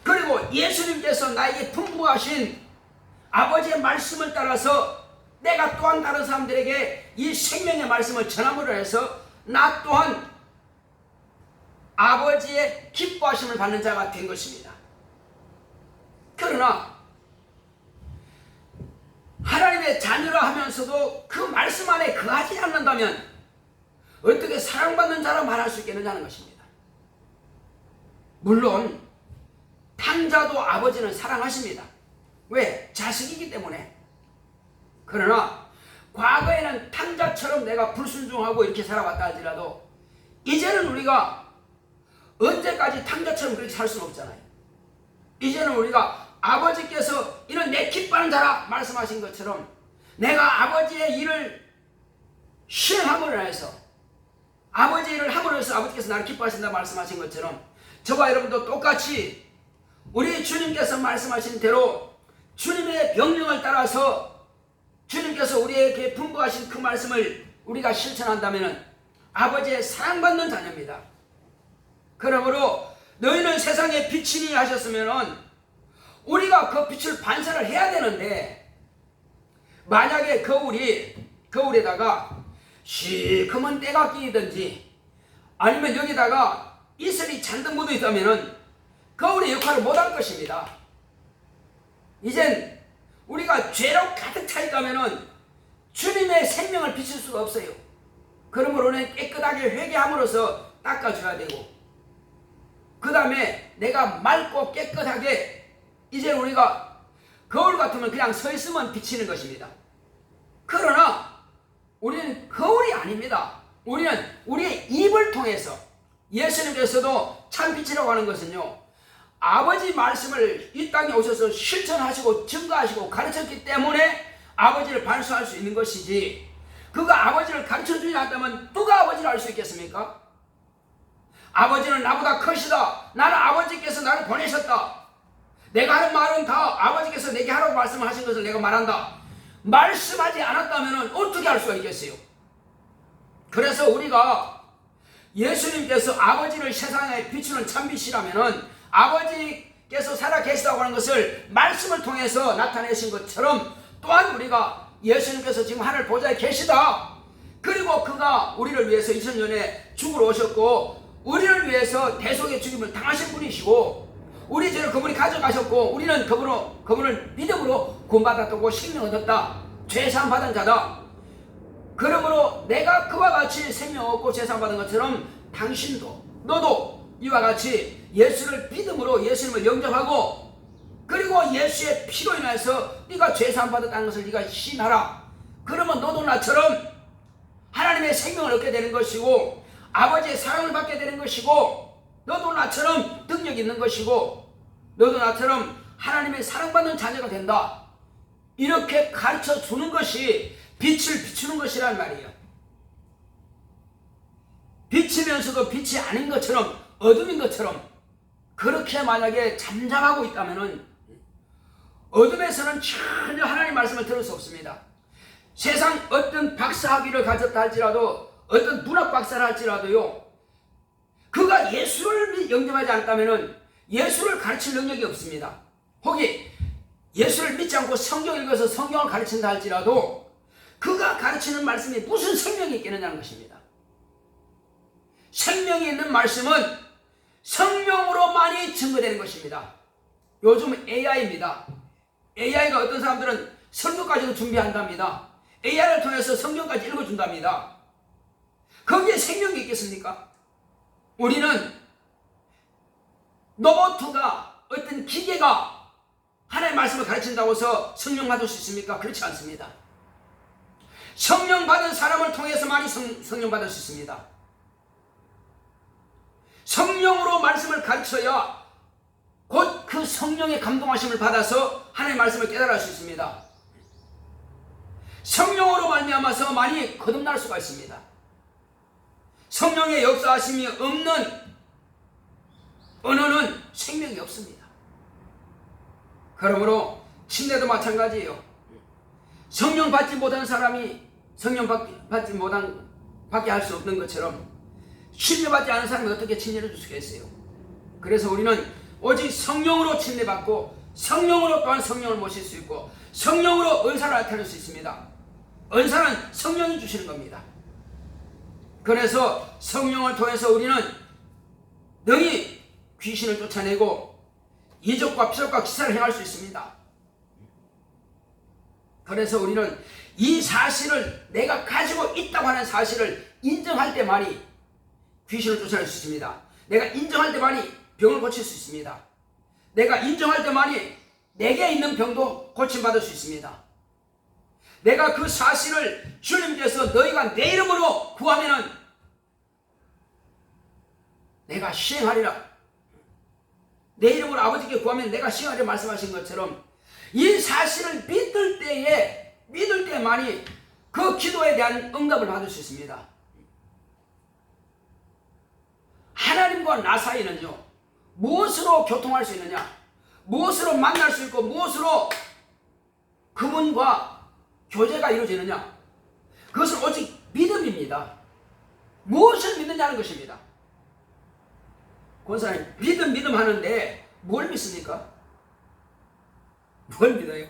그리고 예수님께서 나에게 풍부하신 아버지의 말씀을 따라서 내가 또한 다른 사람들에게 이 생명의 말씀을 전함으로 해서 나 또한 아버지의 기뻐하심을 받는 자가 된 것입니다. 그러나 하나님의 자녀라 하면서도 그 말씀 안에 거하지 않는다면 어떻게 사랑받는 자라 말할 수 있겠느냐는 것입니다. 물론 탕자도 아버지는 사랑하십니다. 왜? 자식이기 때문에. 그러나 과거에는 탕자처럼 내가 불순종하고 이렇게 살아왔다 할지라도 이제는 우리가 언제까지 탕자처럼 그렇게 살 수는 없잖아요. 이제는 우리가 아버지께서 이는 내 기뻐하는 자라 말씀하신 것처럼 내가 아버지의 일을 시행함으로 해서 아버지 일을 함으로써 아버지께서 나를 기뻐하신다 말씀하신 것처럼 저와 여러분도 똑같이 우리 주님께서 말씀하신 대로 주님의 명령을 따라서 주님께서 우리에게 분부하신 그 말씀을 우리가 실천한다면 아버지의 사랑받는 자녀입니다. 그러므로 너희는 세상의 빛이니 하셨으면 우리가 그 빛을 반사를 해야 되는데 만약에 거울에다가 시커먼 때가 끼이든지 아니면 여기다가 이슬이 잔뜩 묻어 있다면 거울의 역할을 못할 것입니다. 이젠 우리가 죄로 가득 차 있다면 주님의 생명을 비칠 수가 없어요. 그러므로는 깨끗하게 회개함으로써 닦아줘야 되고 그 다음에 내가 맑고 깨끗하게 이제 우리가 거울 같으면 그냥 서 있으면 비치는 것입니다. 그러나 우리는 거울이 아닙니다. 우리는 우리의 입을 통해서 예수님께서도 참 빛이라고 하는 것은요 아버지 말씀을 이 땅에 오셔서 실천하시고 증거하시고 가르쳤기 때문에 아버지를 반수할 수 있는 것이지 그가 아버지를 가르쳐주지 않다면 누가 아버지를 알 수 있겠습니까? 아버지는 나보다 크시다. 나는 아버지께서 나를 보내셨다. 내가 하는 말은 다 아버지께서 내게 하라고 말씀하신 것을 내가 말한다. 말씀하지 않았다면 어떻게 할 수가 있겠어요? 그래서 우리가 예수님께서 아버지를 세상에 비추는 참빛이라면 아버지께서 살아계시다고 하는 것을 말씀을 통해서 나타내신 것처럼 또한 우리가 예수님께서 지금 하늘 보좌에 계시다. 그리고 그가 우리를 위해서 2000년에 죽으러 오셨고 우리를 위해서 대속의 죽임을 당하신 분이시고 우리 죄를 그분이 가져가셨고 우리는 그분을 믿음으로 구원받았고 생명 얻었다. 죄사함 받은 자다. 그러므로 내가 그와 같이 생명 얻고 죄사함 받은 것처럼 당신도 너도 이와 같이 예수를 믿음으로 예수님을 영접하고 그리고 예수의 피로 인해서 네가 죄사함 받았다는 것을 네가 시인하라. 그러면 너도 나처럼 하나님의 생명을 얻게 되는 것이고 아버지의 사랑을 받게 되는 것이고 너도 나처럼 능력이 있는 것이고 너도 나처럼 하나님의 사랑받는 자녀가 된다. 이렇게 가르쳐 주는 것이 빛을 비추는 것이란 말이에요. 빛이면서도 빛이 아닌 것처럼 어둠인 것처럼 그렇게 만약에 잠잠하고 있다면 어둠에서는 전혀 하나님 말씀을 들을 수 없습니다. 세상 어떤 박사학위를 가졌다 할지라도 어떤 문학 박사를 할지라도요 그가 예수를 영접하지 않았다면 예수를 가르칠 능력이 없습니다. 혹이 예수를 믿지 않고 성경 읽어서 성경을 가르친다 할지라도 그가 가르치는 말씀이 무슨 생명이 있겠느냐는 것입니다. 생명이 있는 말씀은 성령으로만이 증거되는 것입니다. 요즘 AI입니다. AI가 어떤 사람들은 설교까지도 준비한답니다. AI를 통해서 성경까지 읽어준답니다. 거기에 생명이 있겠습니까? 우리는 로봇가 어떤 기계가 하나님의 말씀을 가르친다고 해서 성령 받을 수 있습니까? 그렇지 않습니다. 성령 받은 사람을 통해서만이 성령 받을 수 있습니다. 성령으로 말씀을 가르쳐야 곧 그 성령의 감동하심을 받아서 하나님의 말씀을 깨달을 수 있습니다. 성령으로 말미암아서 많이 거듭날 수가 있습니다. 성령의 역사하심이 없는 언어는 생명이 없습니다. 그러므로 침례도 마찬가지예요. 성령 받지 못한 사람이 성령 받게 할 수 없는 것처럼 침례받지 않은 사람이 어떻게 침례를 줄 수가 있어요? 그래서 우리는 오직 성령으로 침례받고 성령으로 또한 성령을 모실 수 있고 성령으로 은사를 나타낼 수 있습니다. 은사는 성령이 주시는 겁니다. 그래서 성령을 통해서 우리는 능히 귀신을 쫓아내고 이적과 표적과 기사를 행할 수 있습니다. 그래서 우리는 이 사실을 내가 가지고 있다고 하는 사실을 인정할 때만이 귀신을 쫓아낼 수 있습니다. 내가 인정할 때만이 병을 고칠 수 있습니다. 내가 인정할 때만이 내게 있는 병도 고침받을 수 있습니다. 내가 그 사실을 주님께서 너희가 내 이름으로 구하면은 내가 시행하리라. 내 이름으로 아버지께 구하면 내가 시행하리라 말씀하신 것처럼 이 사실을 믿을 때만이 그 기도에 대한 응답을 받을 수 있습니다. 하나님과 나 사이는요, 무엇으로 교통할 수 있느냐, 무엇으로 만날 수 있고 무엇으로 그분과 교제가 이루어지느냐, 그것은 오직 믿음입니다. 무엇을 믿느냐는 것입니다. 권사님, 믿음 하는데 뭘 믿습니까? 뭘 믿어요?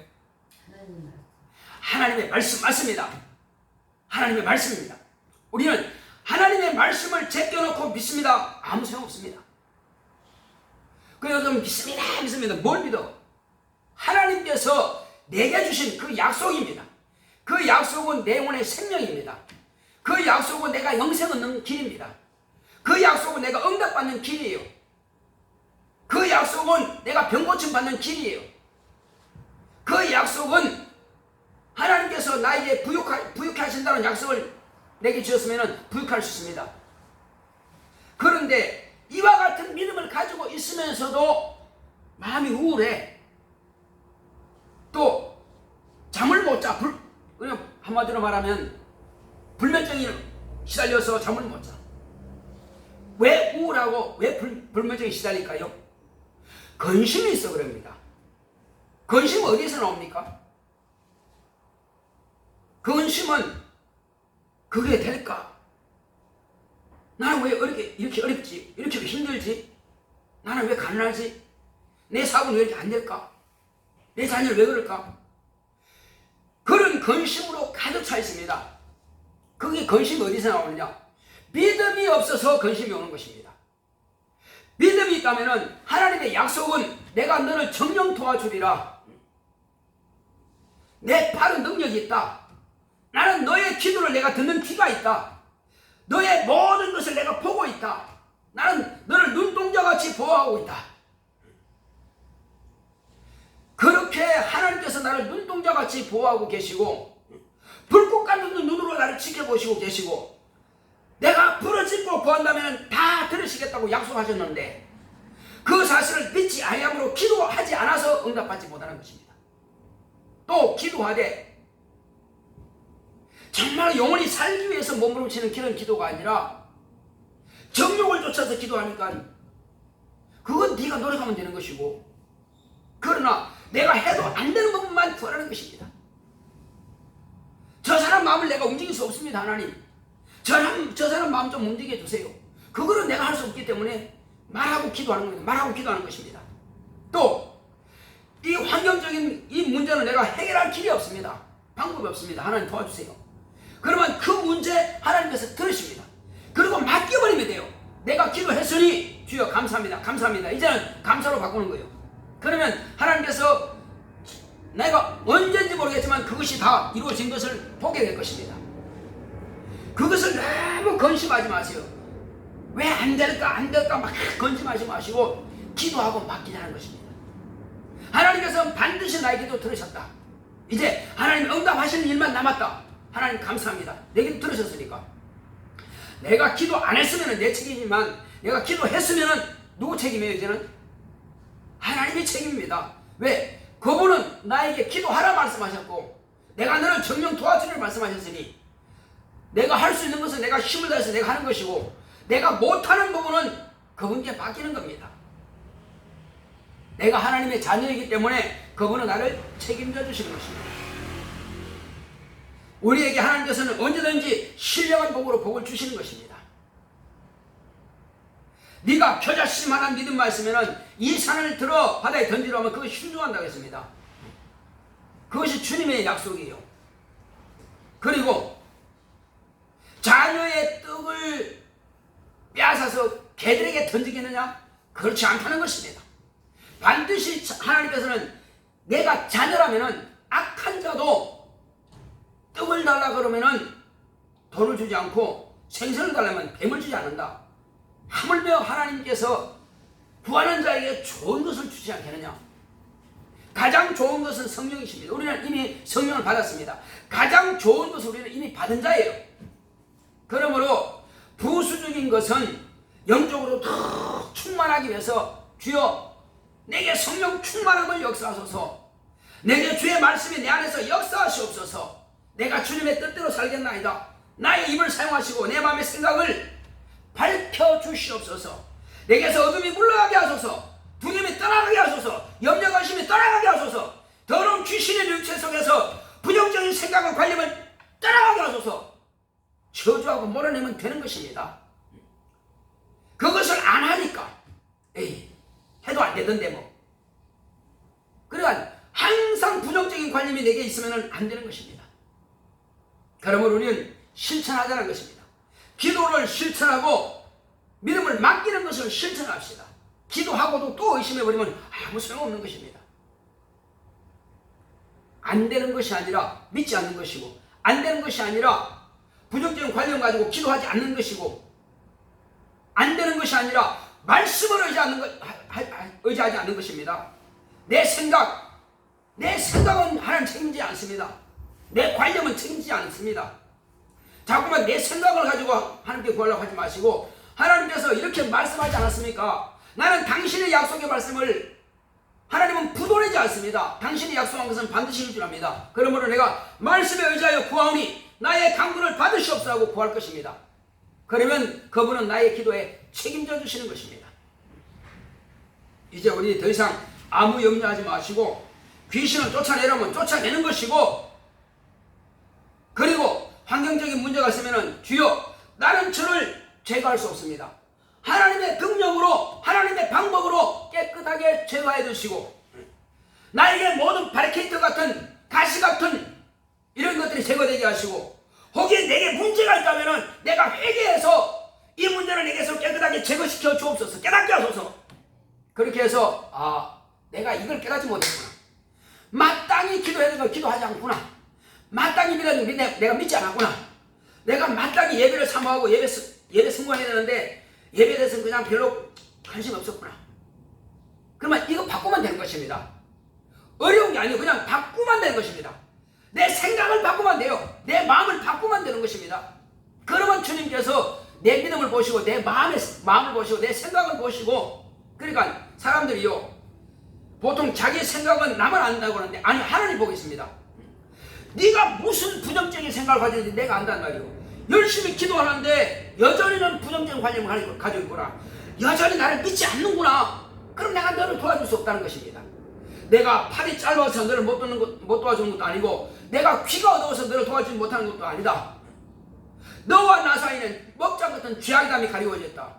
하나님의 말씀 맞습니다. 하나님의 말씀입니다. 우리는 하나님의 말씀을 제껴놓고 믿습니다. 아무 소용 없습니다. 그래서 믿습니다. 뭘 믿어? 하나님께서 내게 주신 그 약속입니다. 그 약속은 내 영혼의 생명입니다. 그 약속은 내가 영생 얻는 길입니다. 그 약속은 내가 응답받는 길이에요. 그 약속은 내가 병고침 받는 길이에요. 그 약속은 하나님께서 나에게 부유케 하신다는 약속을 내게 주셨으면 부유할 수 있습니다. 그런데 이와 같은 믿음을 가지고 있으면서도 마음이 우울해. 또 잠을 못 자. 그냥 한마디로 말하면 불면증에 시달려서 잠을 못 자. 왜 우울하고 왜 불면증에 시달릴까요? 근심이 있어 그럽니다. 근심은 어디서 나옵니까? 근심은 그게 될까? 나는 왜 이렇게 어렵지? 이렇게 힘들지? 나는 왜 가난하지? 내 사업은 왜 이렇게 안 될까? 내 자녀는 왜 그럴까? 그런 근심으로 가득 차 있습니다. 그게 근심이 어디서 나오느냐? 믿음이 없어서 근심이 오는 것입니다. 믿음이 있다면 하나님의 약속은 내가 너를 정령 도와주리라. 내 팔은 능력이 있다. 나는 너의 기도를 내가 듣는 귀가 있다. 너의 모든 것을 내가 보고 있다. 나는 너를 눈동자같이 보호하고 있다. 그렇게 하나님께서 나를 눈동자같이 보호하고 계시고 불꽃 같은 눈으로 나를 지켜보시고 계시고 내가 부르짖고 구한다면 다 들으시겠다고 약속하셨는데 그 사실을 믿지 아니함으로 기도하지 않아서 응답받지 못하는 것입니다. 또 기도하되 정말 영원히 살기 위해서 몸부림치는 그런 기도가 아니라 정욕을 쫓아서 기도하니까 그건 네가 노력하면 되는 것이고 그러나 내가 해도 안 되는 부분만 구하라는 것입니다. 저 사람 마음을 내가 움직일 수 없습니다. 하나님 저 사람 마음 좀 움직여 주세요. 그거는 내가 할 수 없기 때문에 말하고 기도하는 겁니다. 말하고 기도하는 것입니다. 또 이 환경적인 이 문제는 내가 해결할 길이 없습니다. 방법이 없습니다. 하나님 도와주세요. 그러면 그 문제 하나님께서 들으십니다. 그리고 맡겨버리면 돼요. 내가 기도했으니 주여 감사합니다. 감사합니다. 이제는 감사로 바꾸는 거예요. 그러면 하나님께서 내가 언제인지 모르겠지만 그것이 다 이루어진 것을 보게 될 것입니다. 그것을 너무 근심하지 마세요. 왜 안 될까 막 근심하지 마시고 기도하고 맡기자는 것입니다. 하나님께서 반드시 나의 기도 들으셨다. 이제 하나님 응답하시는 일만 남았다. 하나님 감사합니다. 내 기도 들으셨으니까. 내가 기도 안 했으면 내 책임이지만 내가 기도했으면 누구 책임이에요? 이제는 하나님의 책임입니다. 왜? 그분은 나에게 기도하라 말씀하셨고 내가 너를 정령 도와주리라 말씀하셨으니 내가 할 수 있는 것은 내가 힘을 다해서 내가 하는 것이고 내가 못하는 부분은 그분께 맡기는 겁니다. 내가 하나님의 자녀이기 때문에 그분은 나를 책임져 주시는 것입니다. 우리에게 하나님께서는 언제든지 신령한 복으로 복을 주시는 것입니다. 네가 겨자씨만한 믿음만 있으면 이 산을 들어 바다에 던지라 하면 그것이 순종한다고 했습니다. 그것이 주님의 약속이에요. 그리고 자녀의 떡을 빼앗아서 개들에게 던지겠느냐? 그렇지 않다는 것입니다. 반드시 하나님께서는 내가 자녀라면 악한 자도 떡을 달라 그러면은 돈을 주지 않고 생선을 달라면 뱀을 주지 않는다. 하물며 하나님께서 구하는 자에게 좋은 것을 주지 않겠느냐. 가장 좋은 것은 성령이십니다. 우리는 이미 성령을 받았습니다. 가장 좋은 것을 우리는 이미 받은 자예요. 그러므로 부수적인 것은 영적으로 더 충만하기 위해서 주여 내게 성령 충만함을 역사하소서, 내게 주의 말씀이 내 안에서 역사하시옵소서, 내가 주님의 뜻대로 살겠나이다. 나의 입을 사용하시고 내 마음의 생각을 밝혀주시옵소서. 내게서 어둠이 물러가게 하소서, 두려움이 떠나가게 하소서, 염려관심이 떠나가게 하소서, 더러운 귀신의 육체 속에서 부정적인 생각과 관념을 떠나가게 하소서. 저주하고 몰아내면 되는 것입니다. 그것을 안 하니까 해도 안 되던데 뭐. 그러니까 항상 부정적인 관념이 내게 있으면 안 되는 것입니다. 그러므로 우리는 실천하자는 것입니다. 기도를 실천하고 믿음을 맡기는 것을 실천합시다. 기도하고도 또 의심해버리면 아무 소용없는 것입니다. 안 되는 것이 아니라 믿지 않는 것이고, 안 되는 것이 아니라 부정적인 관념 가지고 기도하지 않는 것이고, 안 되는 것이 아니라 말씀을 의지하지 않는 것입니다. 내 생각은 하나님 책임지지 않습니다. 내 관념은 책임지지 않습니다. 자꾸만 내 생각을 가지고 하나님께 구하려고 하지 마시고, 하나님께서 이렇게 말씀하지 않았습니까? 나는 당신의 약속의 말씀을, 하나님은 부도내지 않습니다. 당신이 약속한 것은 반드시 이루리랍니다. 그러므로 내가 말씀에 의지하여 구하오니 나의 간구를 받으시옵소서 하고 구할 것입니다. 그러면 그분은 나의 기도에 책임져 주시는 것입니다. 이제 우리 더 이상 아무 염려하지 마시고 귀신을 쫓아내려면 쫓아내는 것이고, 그리고 환경적인 문제가 있으면 주여 나는 저를 제거할 수 없습니다. 하나님의 능력으로, 하나님의 방법으로 깨끗하게 제거해 주시고, 나에게 모든 바리케이트 같은, 가시 같은 이런 것들이 제거되게 하시고, 혹시 내게 문제가 있다면 내가 회개해서 이 문제를 내게서 깨끗하게 제거시켜 주옵소서. 깨닫게 하소서. 그렇게 해서 내가 이걸 깨닫지 못했구나, 마땅히 기도해야 되는 걸 기도하지 않구나, 마땅히 내가 믿지 않았구나, 내가 마땅히 예배를 사모하고 예배 승관해야 되는데 예배에 대해서는 그냥 별로 관심 없었구나. 그러면 이거 바꾸면 되는 것입니다. 어려운 게 아니고 그냥 바꾸면 되는 것입니다. 내 생각을 바꾸면 돼요. 내 마음을 바꾸면 되는 것입니다. 그러면 주님께서 내 믿음을 보시고 내 마음을 보시고 내 생각을 보시고, 그러니까 사람들이요, 보통 자기 생각은 남을 안다고 하는데 아니, 하나님 보겠습니다. 네가 무슨 부정적인 생각을 가지고 있는지 내가 안단 말이오. 열심히 기도하는데 여전히는 부정적인 관념을 가지고 있구나, 여전히 나를 믿지 않는구나. 그럼 내가 너를 도와줄 수 없다는 것입니다. 내가 팔이 짧아서 너를 못 도와주는 것도 아니고, 내가 귀가 어두워서 너를 도와주지 못하는 것도 아니다. 너와 나 사이는 먹장 같은 죄악감이 가리워졌다.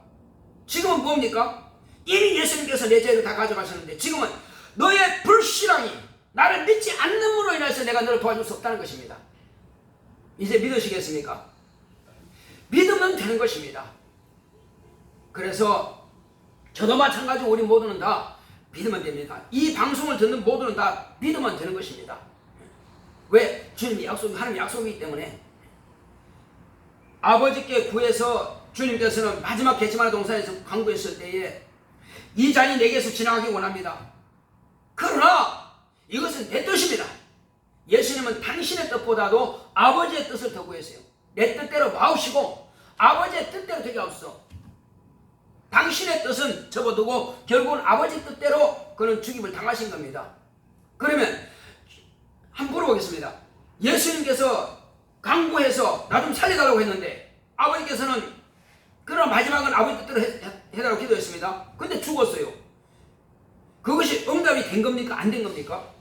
지금은 뭡니까? 이미 예수님께서 내 죄를 다 가져가셨는데 지금은 너의 불신앙이, 나를 믿지 않는으로 인해서 내가 너를 도와줄 수 없다는 것입니다. 이제 믿으시겠습니까? 믿으면 되는 것입니다. 그래서 저도 마찬가지로 우리 모두는 다 믿으면 됩니다. 이 방송을 듣는 모두는 다 믿으면 되는 것입니다. 왜? 주님이 하나님 약속이기 때문에. 아버지께 구해서 주님께서는 마지막 겟세마네 동산에서 간구했을 때에 이 잔이 내게서 지나가기 원합니다. 그러나 이것은 내 뜻입니다. 예수님은 당신의 뜻보다도 아버지의 뜻을 더 구했어요. 내 뜻대로 마우시고 아버지의 뜻대로 되게 하옵소서. 당신의 뜻은 접어두고 결국은 아버지 뜻대로 그는 죽임을 당하신 겁니다. 그러면 한번 물어보겠습니다. 예수님께서 강구해서 나 좀 살려달라고 했는데 아버지께서는 그러나 마지막은 아버지 뜻대로 해달라고 기도했습니다. 근데 죽었어요. 그것이 응답이 된 겁니까? 안 된 겁니까?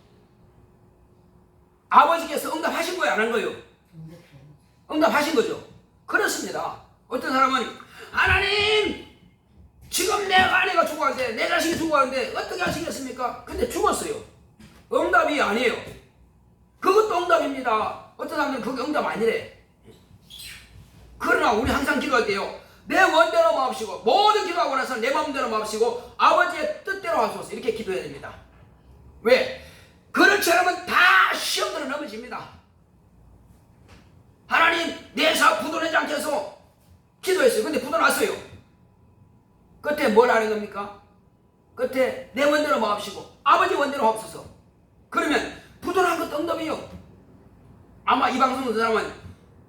아버지께서 응답하신 거예요? 안 한 거예요? 응답하신 거죠. 그렇습니다. 어떤 사람은 하나님 지금 내 아내가 죽어가는데 내 자식이 죽어가는데 어떻게 하시겠습니까? 근데 죽었어요. 응답이 아니에요. 그것도 응답입니다. 어떤 사람들은 그게 응답 아니래. 그러나 우리 항상 기도할 때요, 내 원대로 마옵시고 모든 기도하고 나서 내 마음대로 마옵시고 아버지의 뜻대로 하소서, 이렇게 기도해야 됩니다. 왜? 그렇지 않으면 다 시험들은 넘어집니다. 하나님 내 사업 부도내지 않게 해서 났어요. 끝에 뭘 하는 겁니까? 끝에 내 원대로 마옵시고 아버지 원대로 하옵소서. 그러면 부도난 것도 응답이요. 아마 이 방송 듣는 사람은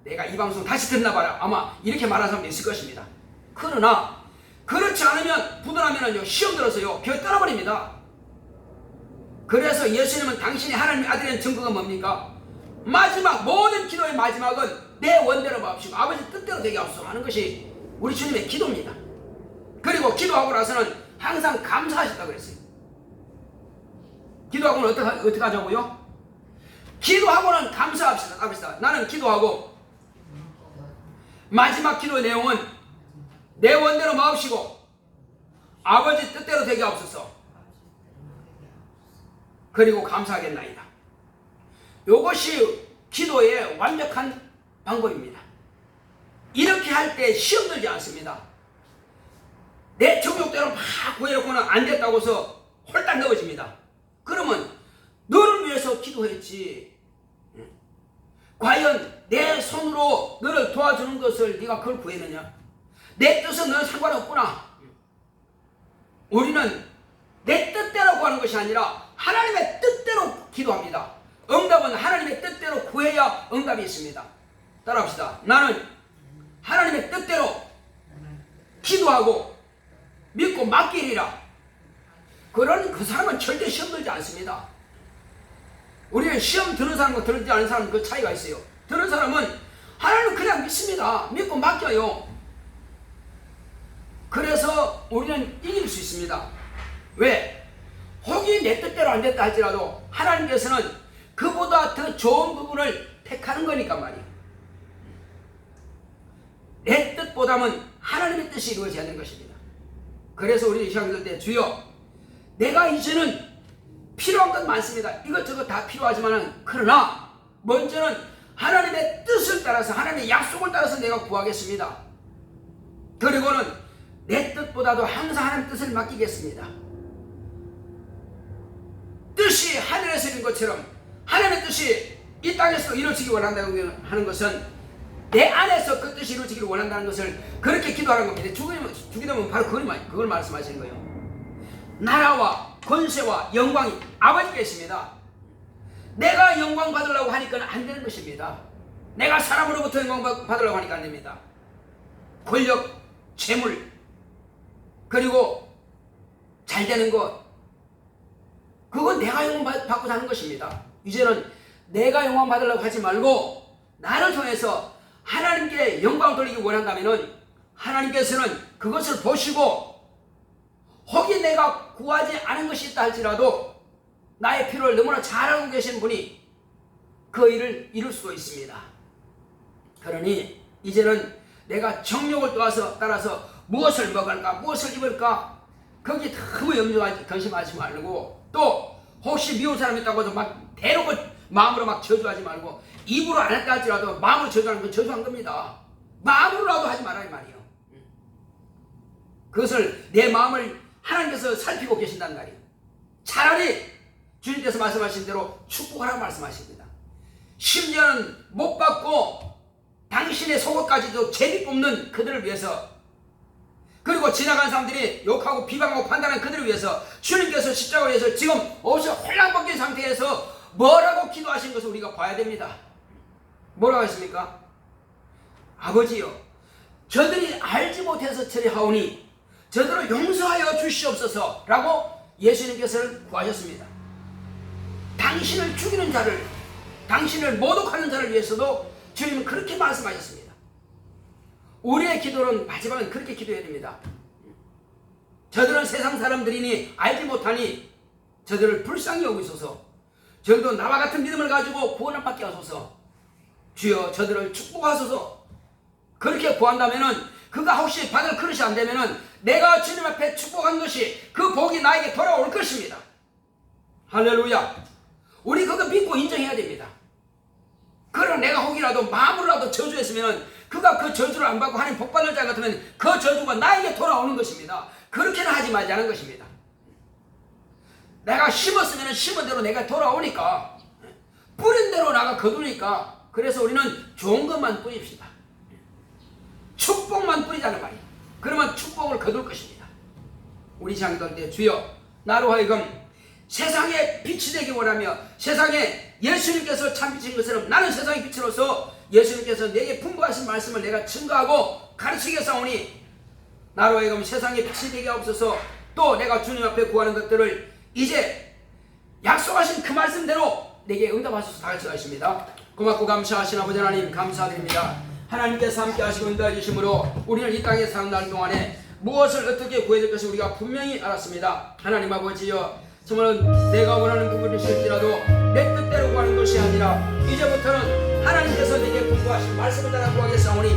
내가 이 방송 다시 듣나 봐라, 아마 이렇게 말하는 사람도 있을 것입니다. 그러나 그렇지 않으면 부도나면은요, 시험 들어서요 교회 떠나버립니다. 그래서 예수님은 당신이 하나님의 아들이라는 증거가 뭡니까? 마지막 모든 기도의 마지막은 내 원대로 마옵시고 아버지 뜻대로 되게 하옵소서 하는 것이 우리 주님의 기도입니다. 그리고 기도하고 나서는 항상 감사하셨다고 그랬어요. 기도하고는 어떻게 하자고요? 기도하고는 감사합시다. 나는 기도하고 마지막 기도의 내용은 내 원대로 마옵시고 아버지 뜻대로 되게 하옵소서. 그리고 감사하겠나이다. 이것이 기도의 완벽한 방법입니다. 이렇게 할 때 시험 들지 않습니다. 내 정욕대로 막 구해놓고는 안 됐다고 해서 홀딱 넘어집니다. 그러면 너를 위해서 기도했지, 과연 내 손으로 너를 도와주는 것을 네가 그걸 구했느냐? 내 뜻은 너는 상관없구나. 우리는 내 뜻대로 구하는 것이 아니라 하나님의 뜻대로 기도합니다. 응답은 하나님의 뜻대로 구해야 응답이 있습니다. 따라합시다. 나는 하나님의 뜻대로 기도하고 믿고 맡기리라. 그 사람은 절대 시험 들지 않습니다. 우리는 시험 드는 사람과 들지 않은 사람 그 차이가 있어요. 드는 사람은 하나님은 그냥 믿습니다. 믿고 맡겨요. 그래서 우리는 이길 수 있습니다. 왜? 혹이 내 뜻대로 안 됐다 할지라도 하나님께서는 그보다 더 좋은 부분을 택하는 거니까 말이에요. 내 뜻보다는 하나님의 뜻이 이루어져야 하는 것입니다. 그래서 우리 시험 들 때 주여, 내가 이제는 필요한 건 많습니다. 이것저것 다 필요하지만 그러나 먼저는 하나님의 뜻을 따라서 하나님의 약속을 따라서 내가 구하겠습니다. 그리고는 내 뜻보다도 항상 하나님의 뜻을 맡기겠습니다. 뜻이 하늘에서 이룬 것처럼 하나님의 뜻이 이 땅에서 이루어지기 원한다고 하는 것은 내 안에서 그 뜻이 이루어지기를 원한다는 것을 그렇게 기도하는 겁니다. 주기 되면 바로 그걸 말씀하시는 거예요. 나라와 권세와 영광이 아버지께 있습니다. 내가 영광 받으려고 하니까 안 되는 것입니다. 내가 사람으로부터 영광 받으려고 하니까 안 됩니다. 권력, 재물, 그리고 잘 되는 것, 그건 내가 영광 받고 사는 것입니다. 이제는 내가 영광 받으려고 하지 말고 나를 통해서 하나님께 영광을 돌리기 원한다면 하나님께서는 그것을 보시고 혹이 내가 구하지 않은 것이 있다 할지라도 나의 필요를 너무나 잘 알고 계신 분이 그 일을 이룰 수도 있습니다. 그러니 이제는 내가 정욕을 따라서 무엇을 먹을까, 무엇을 입을까, 거기에 너무 근심하지 말고, 또 혹시 미운 사람이 있다고 해서 막 대놓고 마음으로 막 저주하지 말고, 입으로 안 했다 할지라도 마음으로 저주하는 건 저주한 겁니다. 마음으로라도 하지 말라 이 말이에요. 그것을 내 마음을 하나님께서 살피고 계신다는 말이에요. 차라리 주님께서 말씀하신 대로 축복하라고 말씀하십니다. 심지어는 못 받고 당신의 속옷까지도 제비 뽑는 그들을 위해서, 그리고 지나간 사람들이 욕하고 비방하고 판단하는 그들을 위해서 주님께서 십자가를 위해서 지금 옷을 홀랑 벗긴 상태에서 뭐라고 기도하신 것을 우리가 봐야 됩니다. 뭐라고 했습니까? 아버지여, 저들이 알지 못해서 처리하오니 저들을 용서하여 주시옵소서 라고 예수님께서는 구하셨습니다. 당신을 죽이는 자를, 당신을 모독하는 자를 위해서도 주님은 그렇게 말씀하셨습니다. 우리의 기도는 마지막은 그렇게 기도해야 됩니다. 저들은 세상 사람들이니 알지 못하니 저들을 불쌍히 여기소서. 저들도 나와 같은 믿음을 가지고 구원을 받게 하소서. 주여, 저들을 축복하소서. 그렇게 구한다면은, 그가 혹시 받을 그릇이 안 되면은 내가 주님 앞에 축복한 것이 그 복이 나에게 돌아올 것입니다. 할렐루야. 우리 그거 믿고 인정해야 됩니다. 그러나 내가 혹이라도 마음으로라도 저주했으면 그가 그 저주를 안 받고 하나님 복 받을 자 같으면 그 저주가 나에게 돌아오는 것입니다. 그렇게는 하지 말자는 것입니다. 내가 심었으면 심은 대로 내가 돌아오니까, 뿌린 대로 나가 거두니까, 그래서 우리는 좋은 것만 뿌립시다. 축복만 뿌리자는 말이에요. 그러면 축복을 거둘 것입니다. 우리 장기도할 때 주여 나로 하여금 세상에 빛이 되기 원하며 세상에 예수님께서 참 빛인 것처럼 나는 세상의 빛으로서 예수님께서 내게 풍부하신 말씀을 내가 증거하고 가르치겠사오니 나로 하여금 세상에 빛이 되게 하옵소서. 또 내가 주님 앞에 구하는 것들을 이제 약속하신 그 말씀대로 내게 응답하소서. 다 같이 하십니다. 고맙고 감사하신 아버지 하나님 감사드립니다. 하나님께서 함께 하시고 인도해 주심으로 우리는 이 땅에 사는 날 동안에 무엇을 어떻게 구해야 될 것을 우리가 분명히 알았습니다. 하나님 아버지여 정말 내가 원하는 부분이 있을지라도 내 뜻대로 구하는 것이 아니라 이제부터는 하나님께서 내게 분부하신 말씀을 따라 구하겠사오니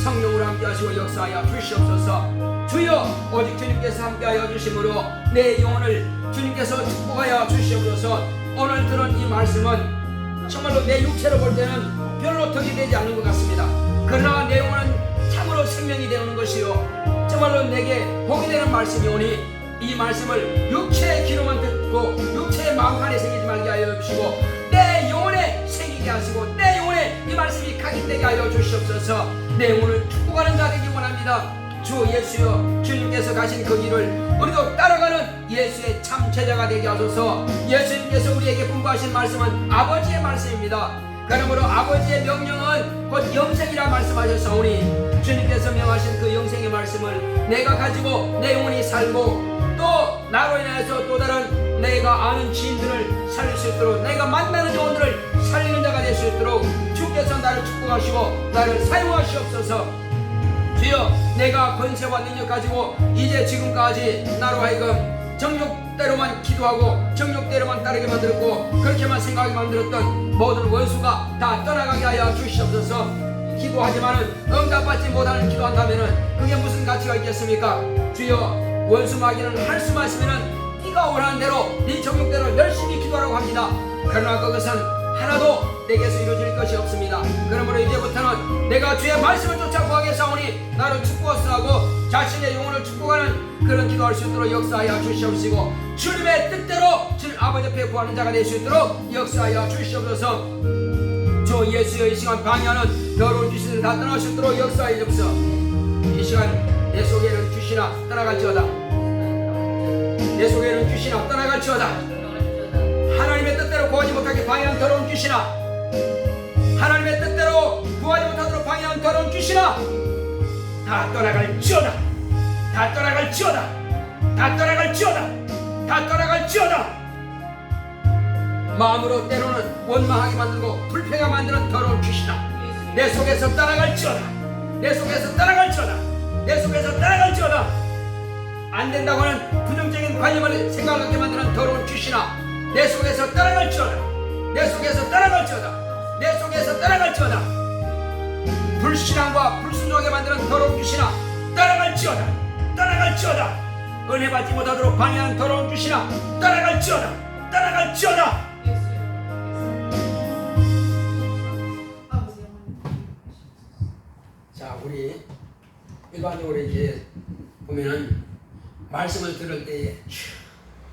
성령으로 함께 하시고 역사하여 주시옵소서. 주여 오직 주님께서 함께하여 주심으로 내 영혼을 주님께서 축복하여 주시옵소서. 오늘 들은 이 말씀은 정말로 내 육체로 볼 때는 별로 덕이 되지 않는 것 같습니다. 그러나 내 영혼은 참으로 생명이 되는 것이요 정말로 내게 복이 되는 말씀이 오니 이 말씀을 육체의 귀로만 듣고 육체의 마음판에 새기지 말게 하여 주시고 내 영혼에 새기게 하시고 내 영혼에 이 말씀이 각인되게 하여 주시옵소서. 내 영혼을 축복하는 자 되기 원합니다. 주 예수여 주님께서 가신 그 길을 우리도 따라가는 예수의 참 제자가 되게 하소서. 예수님께서 우리에게 분부하신 말씀은 아버지의 말씀입니다. 그러므로 아버지의 명령은 곧 영생이라 말씀하셨사오니 주님께서 명하신 그 영생의 말씀을 내가 가지고 내 영혼이 살고 또 나로 인해서 또 다른 내가 아는 지인들을 살릴 수 있도록 내가 만나는 영혼들을 살리는 자가 될 수 있도록 주께서 나를 축복하시고 나를 사용하시옵소서. 주여 내가 권세와 능력 가지고 이제 지금까지 나로 하여금 정욕대로만 기도하고 정욕대로만 따르게 만들었고 그렇게만 생각하게 만들었던 모든 원수가 다 떠나가게 하여 주시옵소서. 기도하지만은 응답받지 못하는 기도한다면은 그게 무슨 가치가 있겠습니까? 주여 원수 마귀는 할 수만 있으면은 네가 원하는 대로 네 정욕대로 열심히 기도하라고 합니다. 그러나 그것은 하나도 내게서 이루어질 것이 없습니다. 그러므로 이제부터는 내가 주의 말씀을 쫓아 구하겠사오니 나를 축복하시고 자신의 영혼을 축복하는 그런 기도할 수 있도록 역사하여 주시옵시고 주님의 뜻대로 주님 아버지 앞에 구하는 자가 될 수 있도록 역사하여 주시옵소서. 주 예수의 이 시간 방해하는 더러운 귀신을 다 떠날 수 있도록 역사하여 주옵소서. 이 시간 내 속에는 귀신아 떠나갈지어다. 내 속에는 귀신아 떠나갈지어다. 하나님의 뜻대로 구하지 못하게 방해한 더러운 귀신아 하나님의 뜻대로 구하지 못하도록 방해한 더러운 귀신아 다 떠나갈지어다. 다 떠나갈지어다. 다 떠나갈지어다. 다 떠나갈지어다. 마음으로 때로는 원망하게 만들고 불평하게 만드는 더러운 귀신아 내 속에서 떠나갈지어다. 내 속에서 떠나갈지어다. 내 속에서 떠나갈지어다. 안 된다고 하는 부정적인 관념을 생각하게 만드는 더러운 귀신아 내 속에서 떠나갈지어다. 내 속에서 떠나갈지어다. 내 속에서 떠나갈지어다. 불신앙과 불순종하게 만드는 더러운 귀신아 떠나갈지어다. 떠나갈지어다. 은혜 받지 못하도록 방해하는 더러운 귀신아 떠나갈지어다. 떠나갈지어다. 자 우리 일반적으로 이제 보면은 말씀을 들을 때에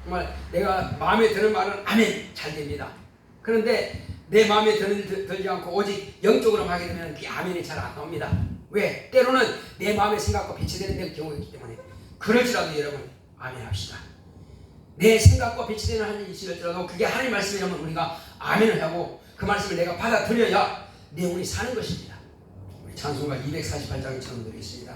정말 내가 마음에 드는 말은 아멘 잘 됩니다. 그런데 내 마음에 들지 않고 오직 영적으로 하게 되면 그 아멘이 잘 안 나옵니다. 왜? 때로는 내 마음의 생각과 빛이 되는 경우가 있기 때문에 그럴지라도 여러분 아멘 합시다. 내 생각과 빛이 되는 하나님이 있을지라도 그게 하나님 말씀이라면 우리가 아멘을 하고 그 말씀을 내가 받아들여야 내 영혼이 사는 것입니다. 우리 찬송가 248장에 처음 드리겠습니다.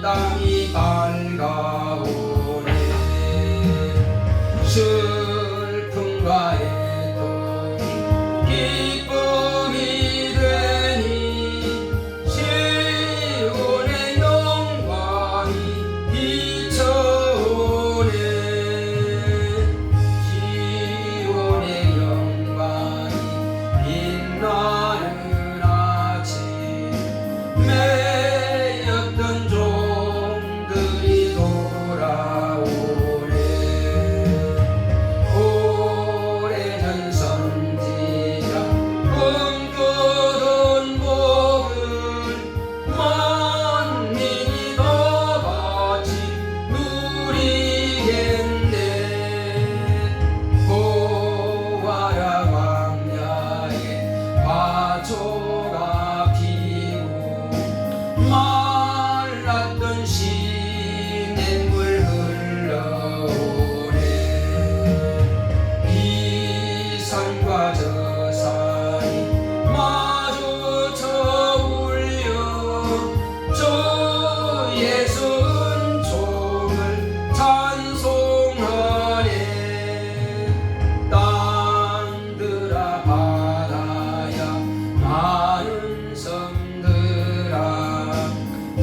땅이 밝아오네. 슬픔과 애통이 기쁨이 되니 시온의 영광이 비춰오네. 시온의 영광이 빛나는 아침 매였던 종들이 돌아오네.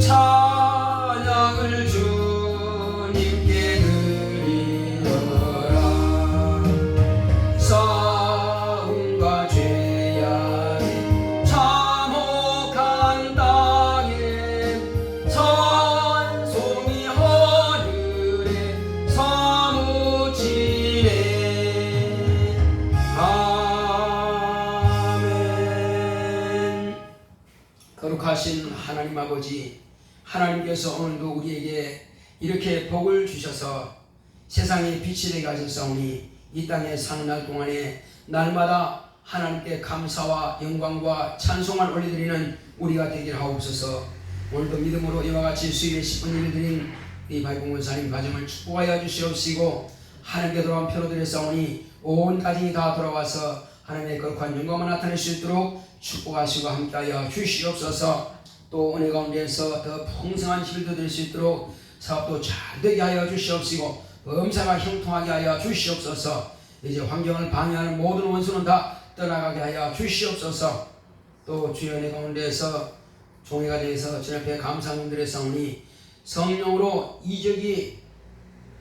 찬양을 주님께 드리노라. 싸움과 죄악에 참혹한 땅에 찬송이 하늘에 사무치네. 아멘. 거룩하신 하나님 아버지, 하나님께서 오늘도 우리에게 이렇게 복을 주셔서 세상에 빛이 되게 하셨사오니 이 땅에 사는 날 동안에 날마다 하나님께 감사와 영광과 찬송을 올려드리는 우리가 되기를 하옵소서. 오늘도 믿음으로 이와 같이 수요일에 10분 예배드린 이 발봉원사님 가정을 축복하여 주시옵시고, 하나님께 돌아온 표로 드렸사오니 온 가정이 다 돌아와서 하나님의 거룩한 영광을 나타낼 수 있도록 축복하시고 함께하여 주시옵소서. 또 은혜 가운데서 더 풍성한 힘을 얻을 수 있도록 사업도 잘 되게 하여 주시옵시고, 범사가 형통하게 하여 주시옵소서. 이제 환경을 방해하는 모든 원수는 다 떠나가게 하여 주시옵소서. 또 주의 은혜 가운데서 종회가 되어서 주님 앞에 감사함을 드렸사오니 성령으로 이적이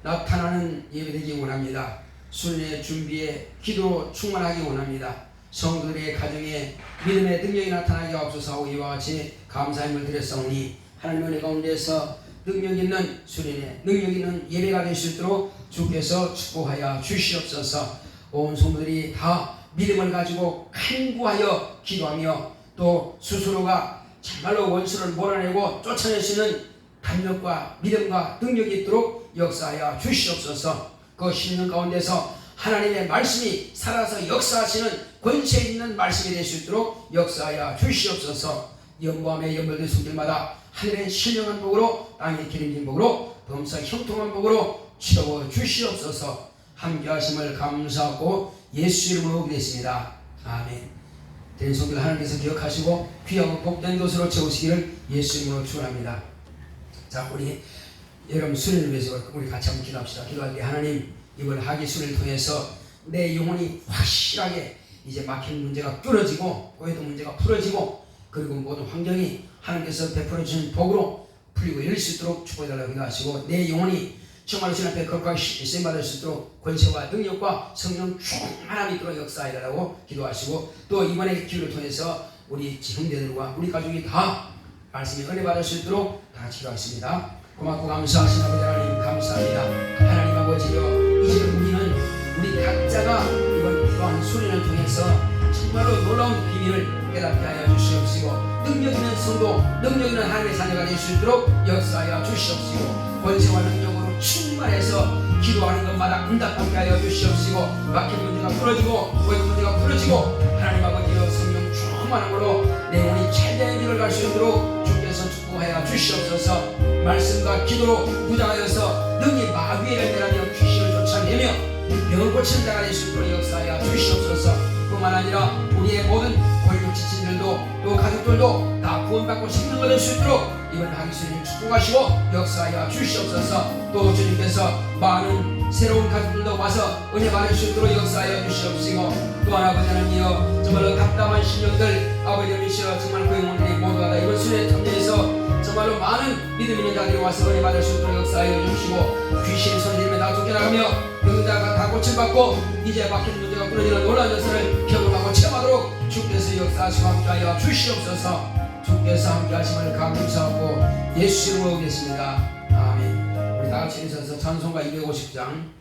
나타나는 예배되기 원합니다. 수련의 준비에 기도로 충만하기 원합니다. 성도들의 가정에 믿음의 능력이 나타나게 하옵소서. 이와 같이 감사함을 드렸사오니 하나님의 은혜 가운데서 능력 있는 수련의 능력 있는 예배가 될 수 있도록 주께서 축복하여 주시옵소서. 온 성도들이 다 믿음을 가지고 간구하여 기도하며 또 스스로가 정말로 원수를 몰아내고 쫓아낼 수 있는 담력과 믿음과 능력이 있도록 역사하여 주시옵소서. 그 신령 가운데서 하나님의 말씀이 살아서 역사하시는 권세 있는 말씀이 될 수 있도록 역사하여 주시옵소서. 연보함의 연결된 손길마다 하늘의 신령한 복으로 땅의 기름진 복으로 범사 형통한 복으로 채워 주시옵소서. 함께 하심을 감사하고 예수 이름으로 기도했습니다. 아멘. 된 손길 하나님께서 기억하시고 귀하고 복된 것으로 채우시기를 예수 이름으로 축원합니다. 자, 우리 여러분 수련을 위해서 우리 같이 한번 기도합시다. 기도할 때 하나님, 이번 하기 수련을 통해서 내 영혼이 확실하게 이제 막힌 문제가 뚫어지고 고해도 문제가 풀어지고 그리고 모든 환경이 하나님께서 베풀어 주신 복으로 풀리고 열릴 수 있도록 축복해달라고 기도하시고, 내 영혼이 정말로 주님 앞에 거룩하게 쓰임받을 수 있도록 권세와 능력과 성령 충만함이 있도록 역사해달라고 기도하시고, 또 이번에 기도를 통해서 우리 형제들과 우리 가족이 다 말씀에 은혜 받을 수 있도록 다 같이 기도하겠습니다. 고맙고 감사하신 아버지 하나님 감사합니다. 하나님 아버지여, 이제 우리는 우리 각자가 이번 또한 수련을 통해서 정말로 놀라운 비밀을 깨닫게 하여 주시옵시고, 능력 있는 성도, 능력 있는 하나님의 자녀가 될 수 있도록 역사하여 주시옵시고, 권세와 능력으로 충만해서 기도하는 것마다 응답하게 하여 주시옵시고, 막힌 문제가 풀어지고 고해도 문제가 풀어지고 하나님 아버지여 성령 충만함으로 내 영혼이 최대의 길을 갈 수 있도록 주께서 축복하여 주시옵소서. 말씀과 기도로 무장하여서 능히 마귀의 열매라며 귀신을 쫓아내며 병을 고치는 자가 될 수 있도록 역사하여 주시옵소서. 뿐만 아니라 우리의 모든 골육 지친들도 또 가족들도 다 구원받고 생명 얻을 수 있도록 이번 하기수님 축복하시고 역사하여 주시옵소서. 또 주님께서 많은 새로운 가족들도 와서 은혜 받을 수 있도록 역사하여 주시옵시고, 또한 아버지 하나님이여 정말로 답답한 심령들 아버지 하나님이시여 정말 그 영혼들이 모두가 다 이번 수련에 참여해서 정말로 많은 믿음 있는 자들이 와서 은혜 받을 수 있도록 역사하여 주시고, 귀신의 손들이며 다 쫓겨나가며 병자가 다 고침받고 이제 막힌 문제가 끊어지는 놀라운 역사를 경험하고 체험하도록 주께서 역사하시고 함께하여 주시옵소서. 주께서 함께하심을 감사하고 예수 이름으로 오겠습니다. 아멘. 우리 다같이 일어서서 찬송가 250장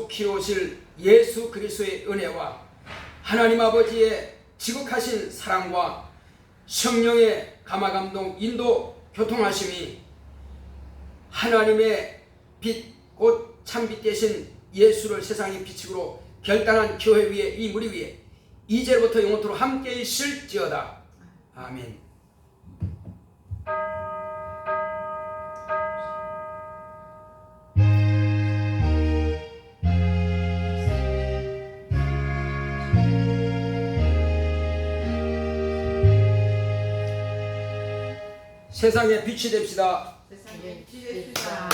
속히 오실 예수 그리스도의 은혜와 하나님 아버지의 지극하신 사랑과 성령의 감화감동 인도 교통하심이 하나님의 빛 곧 참빛 되신 예수를 세상의 빛으로 결단한 교회 위에 이 무리 위에 이제부터 영원토록 함께 있을지어다. 아멘. 세상의 빛이 됩시다. 세상에 빛이 됩시다.